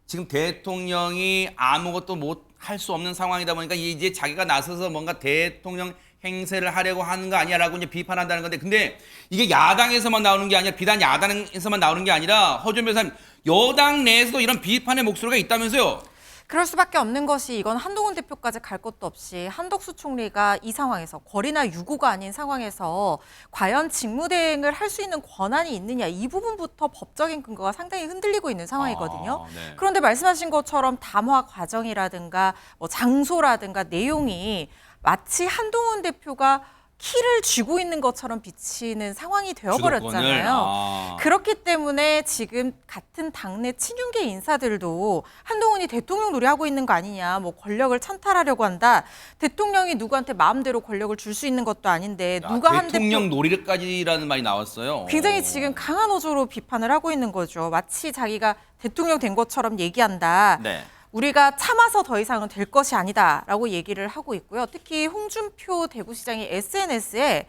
지금 대통령이 아무것도 할 수 없는 상황이다 보니까 이제 자기가 나서서 뭔가 대통령 행세를 하려고 하는 거 아니야라고 이제 비판한다는 건데 근데 이게 야당에서만 나오는 게 아니라 비단 야당에서만 나오는 게 아니라 허준 변호사님 여당 내에서도 이런 비판의 목소리가 있다면서요? 그럴 수밖에 없는 것이 이건 한동훈 대표까지 갈 것도 없이 한덕수 총리가 이 상황에서 권리나 유고가 아닌 상황에서 과연 직무대행을 할 수 있는 권한이 있느냐 이 부분부터 법적인 근거가 상당히 흔들리고 있는 상황이거든요. 네. 그런데 말씀하신 것처럼 담화 과정이라든가 뭐 장소라든가 내용이 마치 한동훈 대표가 키를 쥐고 있는 것처럼 비치는 상황이 되어버렸잖아요. 그렇기 때문에 지금 같은 당내 친윤계 인사들도 한동훈이 대통령 놀이하고 있는 거 아니냐, 뭐 권력을 찬탈하려고 한다. 대통령이 누구한테 마음대로 권력을 줄 수 있는 것도 아닌데 누가 한 대통령 놀이까지라는 말이 나왔어요. 굉장히 지금 강한 어조로 비판을 하고 있는 거죠. 마치 자기가 대통령 된 것처럼 얘기한다. 네. 우리가 참아서 더 이상은 될 것이 아니다라고 얘기를 하고 있고요. 특히 홍준표 대구시장이 SNS에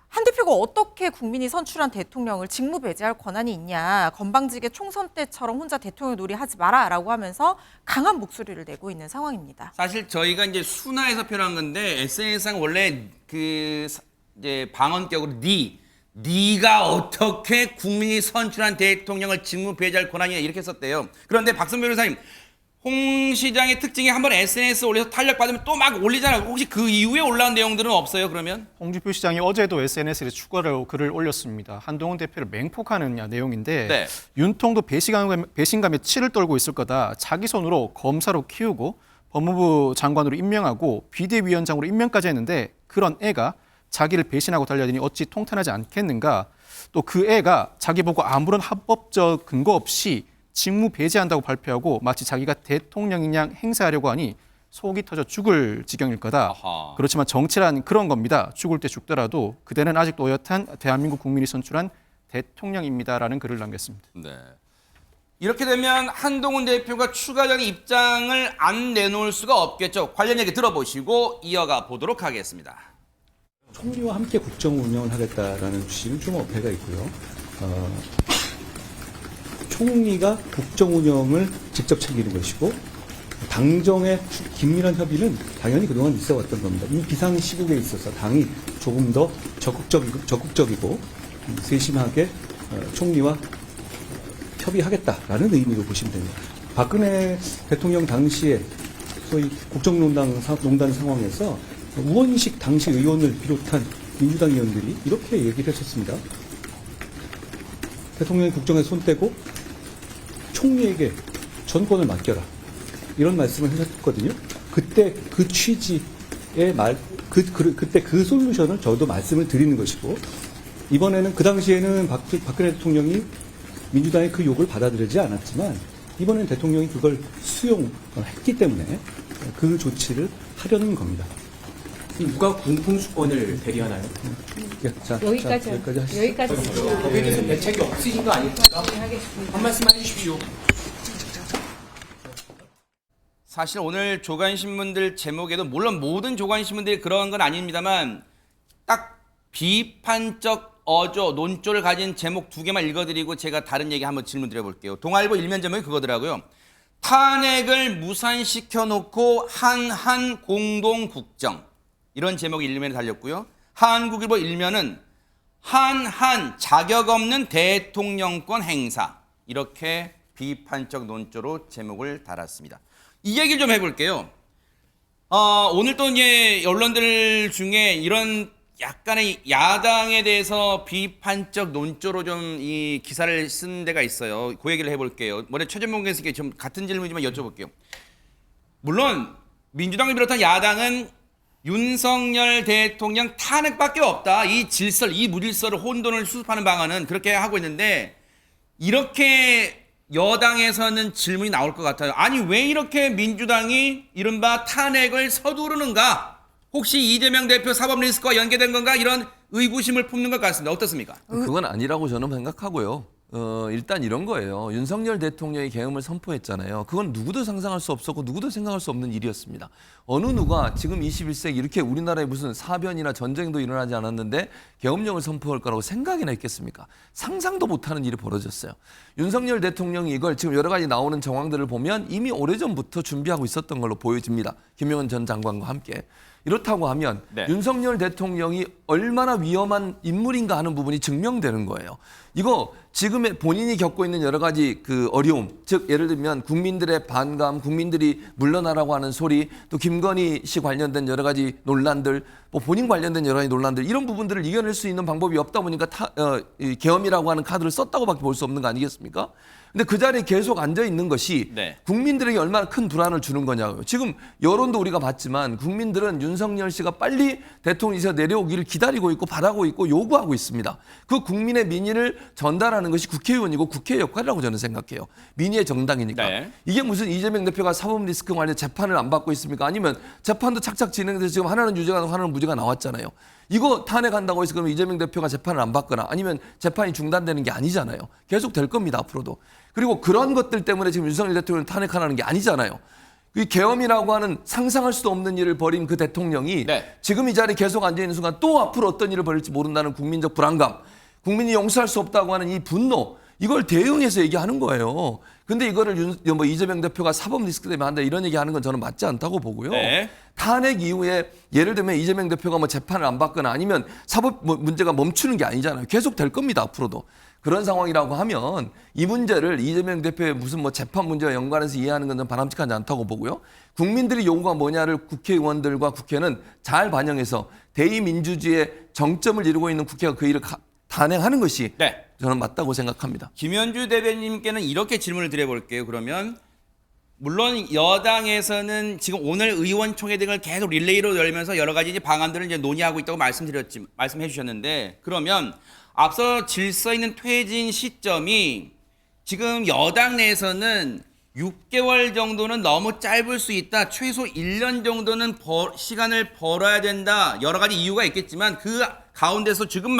한 대표가 어떻게 국민이 선출한 대통령을 직무 배제할 권한이 있냐. 건방지게 총선 때처럼 혼자 대통령 놀이하지 마라라고 하면서 강한 목소리를 내고 있는 상황입니다. 사실 저희가 이제 순화해서 표현한 건데 SNS상 원래 이제 방언격으로 네가 어떻게 국민이 선출한 대통령을 직무 배제할 권한이냐 이렇게 썼대요. 그런데 박성배 변호사님 홍 시장의 특징이 한번 SNS 올려서 탄력받으면 또 막 올리잖아요. 혹시 그 이후에 올라온 내용들은 없어요, 그러면? 홍준표 시장이 어제도 SNS에 추가로 글을 올렸습니다. 한동훈 대표를 맹폭하는 내용인데 네. 윤통도 배신감에 치를 떨고 있을 거다. 자기 손으로 검사로 키우고 법무부 장관으로 임명하고 비대위원장으로 임명까지 했는데 그런 애가 자기를 배신하고 달려드니 어찌 통탄하지 않겠는가. 또 그 애가 자기 보고 아무런 합법적 근거 없이 직무 배제한다고 발표하고 마치 자기가 대통령인 양 행사하려고 하니 속이 터져 죽을 지경일 거다. 그렇지만 정치란 그런 겁니다. 죽을 때 죽더라도 그대는 아직도 어엿한 대한민국 국민이 선출한 대통령입니다라는 글을 남겼습니다. 네. 이렇게 되면 한동훈 대표가 추가적인 입장을 안 내놓을 수가 없겠죠. 관련 얘기 들어보시고 이어가 보도록 하겠습니다. 총리와 함께 국정 운영을 하겠다라는 취지는 좀 어폐가 있고요. 총리가 국정 운영을 직접 챙기는 것이고 당정의 긴밀한 협의는 당연히 그동안 있어 왔던 겁니다. 이 비상시국에 있어서 당이 조금 더 적극적이고 세심하게 총리와 협의하겠다라는 의미로 보시면 됩니다. 박근혜 대통령 당시에 소위 국정농단 상황에서 우원식 당시 의원을 비롯한 민주당 의원들이 이렇게 얘기를 했었습니다. 대통령이 국정에 손 떼고 총리에게 전권을 맡겨라. 이런 말씀을 하셨거든요. 그때 그 취지의 그때 그 솔루션을 저도 말씀을 드리는 것이고, 이번에는 그 당시에는 박근혜 대통령이 민주당의 그 요구를 받아들이지 않았지만, 이번에는 대통령이 그걸 수용했기 때문에 그 조치를 하려는 겁니다. 누가 군통수권을 대리하나요? 여기까지 하시죠. 거기에 대해서 대책이 없으신 거 아닙니까? 한 말씀 해주십시오. 사실 오늘 조간신문들 제목에도 물론 모든 조간신문들이 그런 건 아닙니다만 딱 비판적 어조, 논조를 가진 제목 2개만 읽어드리고 제가 다른 얘기 한번 질문 드려볼게요. 동아일보 일면 제목이 그거더라고요. 탄핵을 무산시켜놓고 한한 공동국정. 이런 제목이 일면에 달렸고요. 한국일보 일면은 한한 자격 없는 대통령권 행사. 이렇게 비판적 논조로 제목을 달았습니다. 이 얘기를 좀 해볼게요. 오늘 또 이제 언론들 중에 이런 약간의 야당에 대해서 비판적 논조로 좀 이 기사를 쓴 데가 있어요. 그 얘기를 해볼게요. 먼저 최전봉 교수께 좀 같은 질문이지만 여쭤볼게요. 물론 민주당을 비롯한 야당은 윤석열 대통령 탄핵밖에 없다. 이 질설, 이 무질서를 혼돈을 수습하는 방안은 그렇게 하고 있는데 이렇게 여당에서는 질문이 나올 것 같아요. 아니 왜 이렇게 민주당이 이른바 탄핵을 서두르는가? 혹시 이재명 대표 사법 리스크와 연계된 건가? 이런 의구심을 품는 것 같습니다. 어떻습니까? 그건 아니라고 저는 생각하고요. 일단 이런 거예요. 윤석열 대통령이 계엄을 선포했잖아요. 그건 누구도 상상할 수 없었고 누구도 생각할 수 없는 일이었습니다. 어느 누가 지금 21세기 이렇게 우리나라에 무슨 사변이나 전쟁도 일어나지 않았는데 계엄령을 선포할 거라고 생각이나 했겠습니까? 상상도 못하는 일이 벌어졌어요. 윤석열 대통령이 이걸 지금 여러 가지 나오는 정황들을 보면 이미 오래전부터 준비하고 있었던 걸로 보여집니다. 김용현 전 장관과 함께. 이렇다고 하면 윤석열 대통령이 얼마나 위험한 인물인가 하는 부분이 증명되는 거예요. 이거 지금의 본인이 겪고 있는 여러 가지 그 어려움, 즉 예를 들면 국민들의 반감, 국민들이 물러나라고 하는 소리, 또 김건희 씨 관련된 여러 가지 논란들, 뭐 본인 관련된 여러 가지 논란들, 이런 부분들을 이겨낼 수 있는 방법이 없다 보니까 계엄이라고 하는 카드를 썼다고밖에 볼 수 없는 거 아니겠습니까? 근데 그 자리에 계속 앉아 있는 것이 국민들에게 얼마나 큰 불안을 주는 거냐고요. 지금 여론도 우리가 봤지만 국민들은 윤석열 씨가 빨리 대통령에서 내려오기를 기다리고 있고 바라고 있고 요구하고 있습니다. 그 국민의 민의를 전달하는 것이 국회의원이고 국회의 역할이라고 저는 생각해요. 민의의 정당이니까. 이게 무슨 이재명 대표가 사법 리스크 관련 재판을 안 받고 있습니까? 아니면 재판도 착착 진행돼서 지금 하나는 유죄가 나오고 하나는 무죄가 나왔잖아요. 이거 탄핵한다고 해서 그러면 이재명 대표가 재판을 안 받거나 아니면 재판이 중단되는 게 아니잖아요. 계속 될 겁니다, 앞으로도. 그리고 그런 것들 때문에 지금 윤석열 대통령을 탄핵하라는 게 아니잖아요. 이 계엄이라고 하는 상상할 수도 없는 일을 벌인 그 대통령이 지금 이 자리에 계속 앉아있는 순간 또 앞으로 어떤 일을 벌일지 모른다는 국민적 불안감, 국민이 용서할 수 없다고 하는 이 분노, 이걸 대응해서 얘기하는 거예요. 근데 이거를 이재명 대표가 사법 리스크 때문에 한다 이런 얘기하는 건 저는 맞지 않다고 보고요. 탄핵 이후에 예를 들면 이재명 대표가 뭐 재판을 안 받거나 아니면 사법 문제가 멈추는 게 아니잖아요. 계속 될 겁니다, 앞으로도. 그런 상황이라고 하면 이 문제를 이재명 대표의 무슨 뭐 재판 문제와 연관해서 이해하는 건 바람직하지 않다고 보고요. 국민들이 요구가 뭐냐를 국회의원들과 국회는 잘 반영해서 대의민주주의의 정점을 이루고 있는 국회가 그 일을 단행하는 것이 저는 맞다고 생각합니다. 김현주 대변인님께는 이렇게 질문을 드려볼게요. 그러면 물론 여당에서는 지금 오늘 의원총회 등을 계속 릴레이로 열면서 여러 가지 이제 방안들을 이제 논의하고 있다고 말씀해 주셨는데 그러면 앞서 질서 있는 퇴진 시점이 지금 여당 내에서는 6개월 정도는 너무 짧을 수 있다. 최소 1년 정도는 시간을 벌어야 된다. 여러 가지 이유가 있겠지만 그 가운데서 지금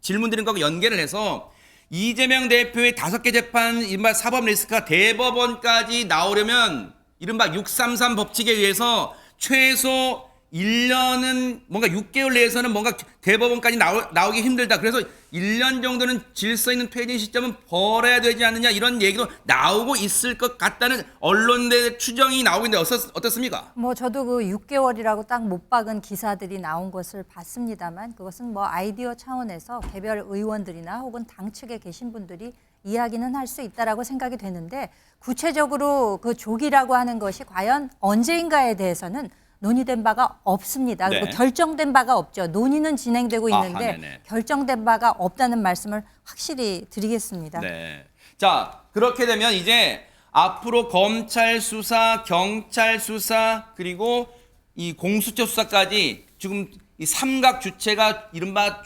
질문 드린 거하고 연계를 해서 이재명 대표의 5개 재판 이른바 사법 리스크가 대법원까지 나오려면 이른바 633 법칙에 의해서 최소 1년은 뭔가 6개월 내에서는 뭔가 대법원까지 나오기 힘들다. 그래서 1년 정도는 질서 있는 퇴진 시점은 벌어야 되지 않느냐 이런 얘기도 나오고 있을 것 같다는 언론의 추정이 나오고 있는데 어떻습니까? 뭐 저도 그 6개월이라고 딱 못 박은 기사들이 나온 것을 봤습니다만 그것은 뭐 아이디어 차원에서 개별 의원들이나 혹은 당 측에 계신 분들이 이야기는 할 수 있다라고 생각이 되는데 구체적으로 그 조기라고 하는 것이 과연 언제인가에 대해서는 논의된 바가 없습니다. 네. 그리고 결정된 바가 없죠. 논의는 진행되고 있는데 네네. 결정된 바가 없다는 말씀을 확실히 드리겠습니다. 네. 자, 그렇게 되면 이제 앞으로 검찰 수사, 경찰 수사, 그리고 이 공수처 수사까지 지금 이 삼각 주체가 이른바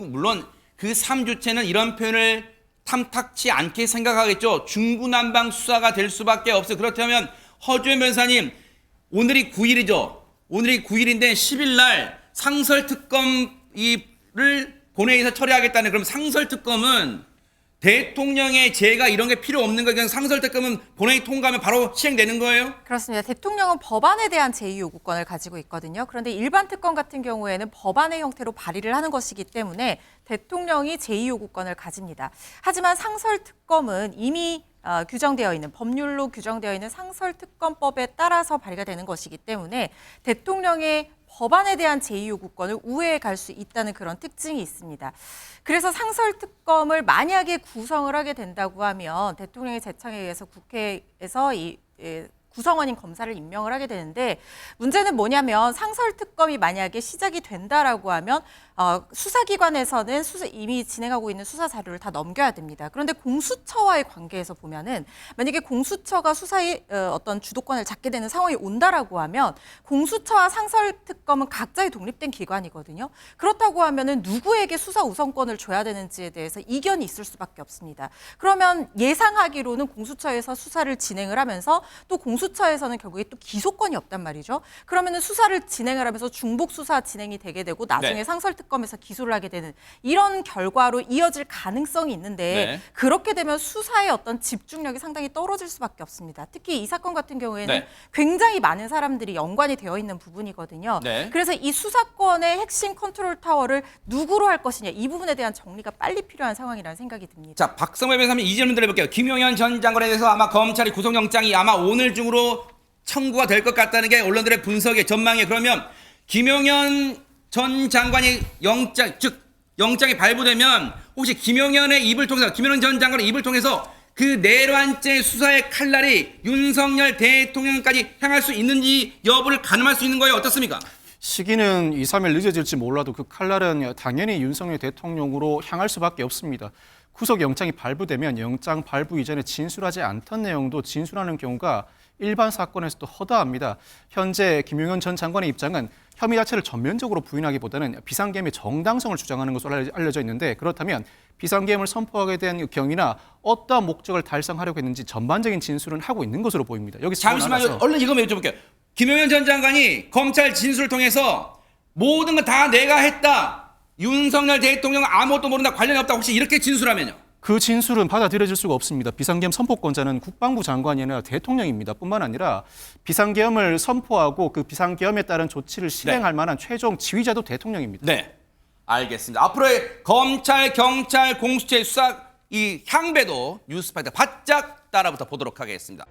물론 그 3주체는 이런 표현을 탐탁치 않게 생각하겠죠. 중구난방 수사가 될 수밖에 없어요. 그렇다면 허주현 변호사님, 오늘이 9일이죠. 오늘이 9일인데 10일 날 상설특검을 본회의에서 처리하겠다는 그럼 상설특검은 대통령의 제가 이런 게 필요 없는 거예요. 그냥 상설특검은 본회의 통과하면 바로 시행되는 거예요? 그렇습니다. 대통령은 법안에 대한 제2요구권을 가지고 있거든요. 그런데 일반 특검 같은 경우에는 법안의 형태로 발의를 하는 것이기 때문에 대통령이 제2요구권을 가집니다. 하지만 상설특검은 이미 규정되어 있는 법률로 규정되어 있는 상설특검법에 따라서 발의가 되는 것이기 때문에 대통령의 법안에 대한 제2요구권을 우회해 갈 수 있다는 그런 특징이 있습니다. 그래서 상설특검을 만약에 구성을 하게 된다고 하면 대통령의 제청에 의해서 국회에서 구성원인 검사를 임명을 하게 되는데 문제는 뭐냐면 상설특검이 만약에 시작이 된다라고 하면 수사기관에서는 이미 진행하고 있는 수사 자료를 다 넘겨야 됩니다. 그런데 공수처와의 관계에서 보면은 만약에 공수처가 수사의 어떤 주도권을 잡게 되는 상황이 온다라고 하면 공수처와 상설특검은 각자의 독립된 기관이거든요. 그렇다고 하면은 누구에게 수사 우선권을 줘야 되는지에 대해서 이견이 있을 수밖에 없습니다. 그러면 예상하기로는 공수처에서 수사를 진행을 하면서 또 공수처에서는 결국에 또 기소권이 없단 말이죠. 그러면은 수사를 진행을 하면서 중복 수사 진행이 되게 되고 나중에 네. 상설특검에서 기소를 하게 되는 이런 결과로 이어질 가능성이 있는데 네. 그렇게 되면 수사의 어떤 집중력이 상당히 떨어질 수밖에 없습니다. 특히 이 사건 같은 경우에는 네. 굉장히 많은 사람들이 연관이 되어 있는 부분이거든요. 네. 그래서 이 수사권의 핵심 컨트롤 타워를 누구로 할 것이냐 이 부분에 대한 정리가 빨리 필요한 상황이라는 생각이 듭니다. 자, 박성호 변호사님 이 질문 드려볼게요. 김용현 전 장관에 대해서 아마 검찰이 구속영장이 아마 오늘 중으로 청구가 될 것 같다는 게 언론들의 분석의 전망이에요. 그러면 김용현 전 장관이 영장이 발부되면 혹시 김용현의 입을 통해서 김용현 전 장관의 입을 통해서 그 내란죄 수사의 칼날이 윤석열 대통령까지 향할 수 있는지 여부를 가늠할 수 있는 거예요. 어떻습니까? 시기는 2, 3일 늦어질지 몰라도 그 칼날은 당연히 윤석열 대통령으로 향할 수밖에 없습니다. 구속영장이 발부되면 영장 발부 이전에 진술하지 않던 내용도 진술하는 경우가 일반 사건에서도 허다합니다. 현재 김용현 전 장관의 입장은 혐의 자체를 전면적으로 부인하기보다는 비상계엄의 정당성을 주장하는 것으로 알려져 있는데 그렇다면 비상계엄을 선포하게 된 경위나 어떠한 목적을 달성하려고 했는지 전반적인 진술은 하고 있는 것으로 보입니다. 여기서 잠시만요. 얼른 이거 여쭤볼게요. 김용현 전 장관이 검찰 진술을 통해서 모든 건 다 내가 했다. 윤석열 대통령은 아무것도 모른다. 관련이 없다. 혹시 이렇게 진술하면요? 그 진술은 받아들여질 수가 없습니다. 비상계엄 선포권자는 국방부 장관이 아니라 대통령입니다. 뿐만 아니라 비상계엄을 선포하고 그 비상계엄에 따른 조치를 실행할 만한 최종 지휘자도 대통령입니다. 네, 알겠습니다. 앞으로의 검찰, 경찰, 공수처의 수사 이 향배도 뉴스파이터 바짝 따라붙어 보도록 하겠습니다.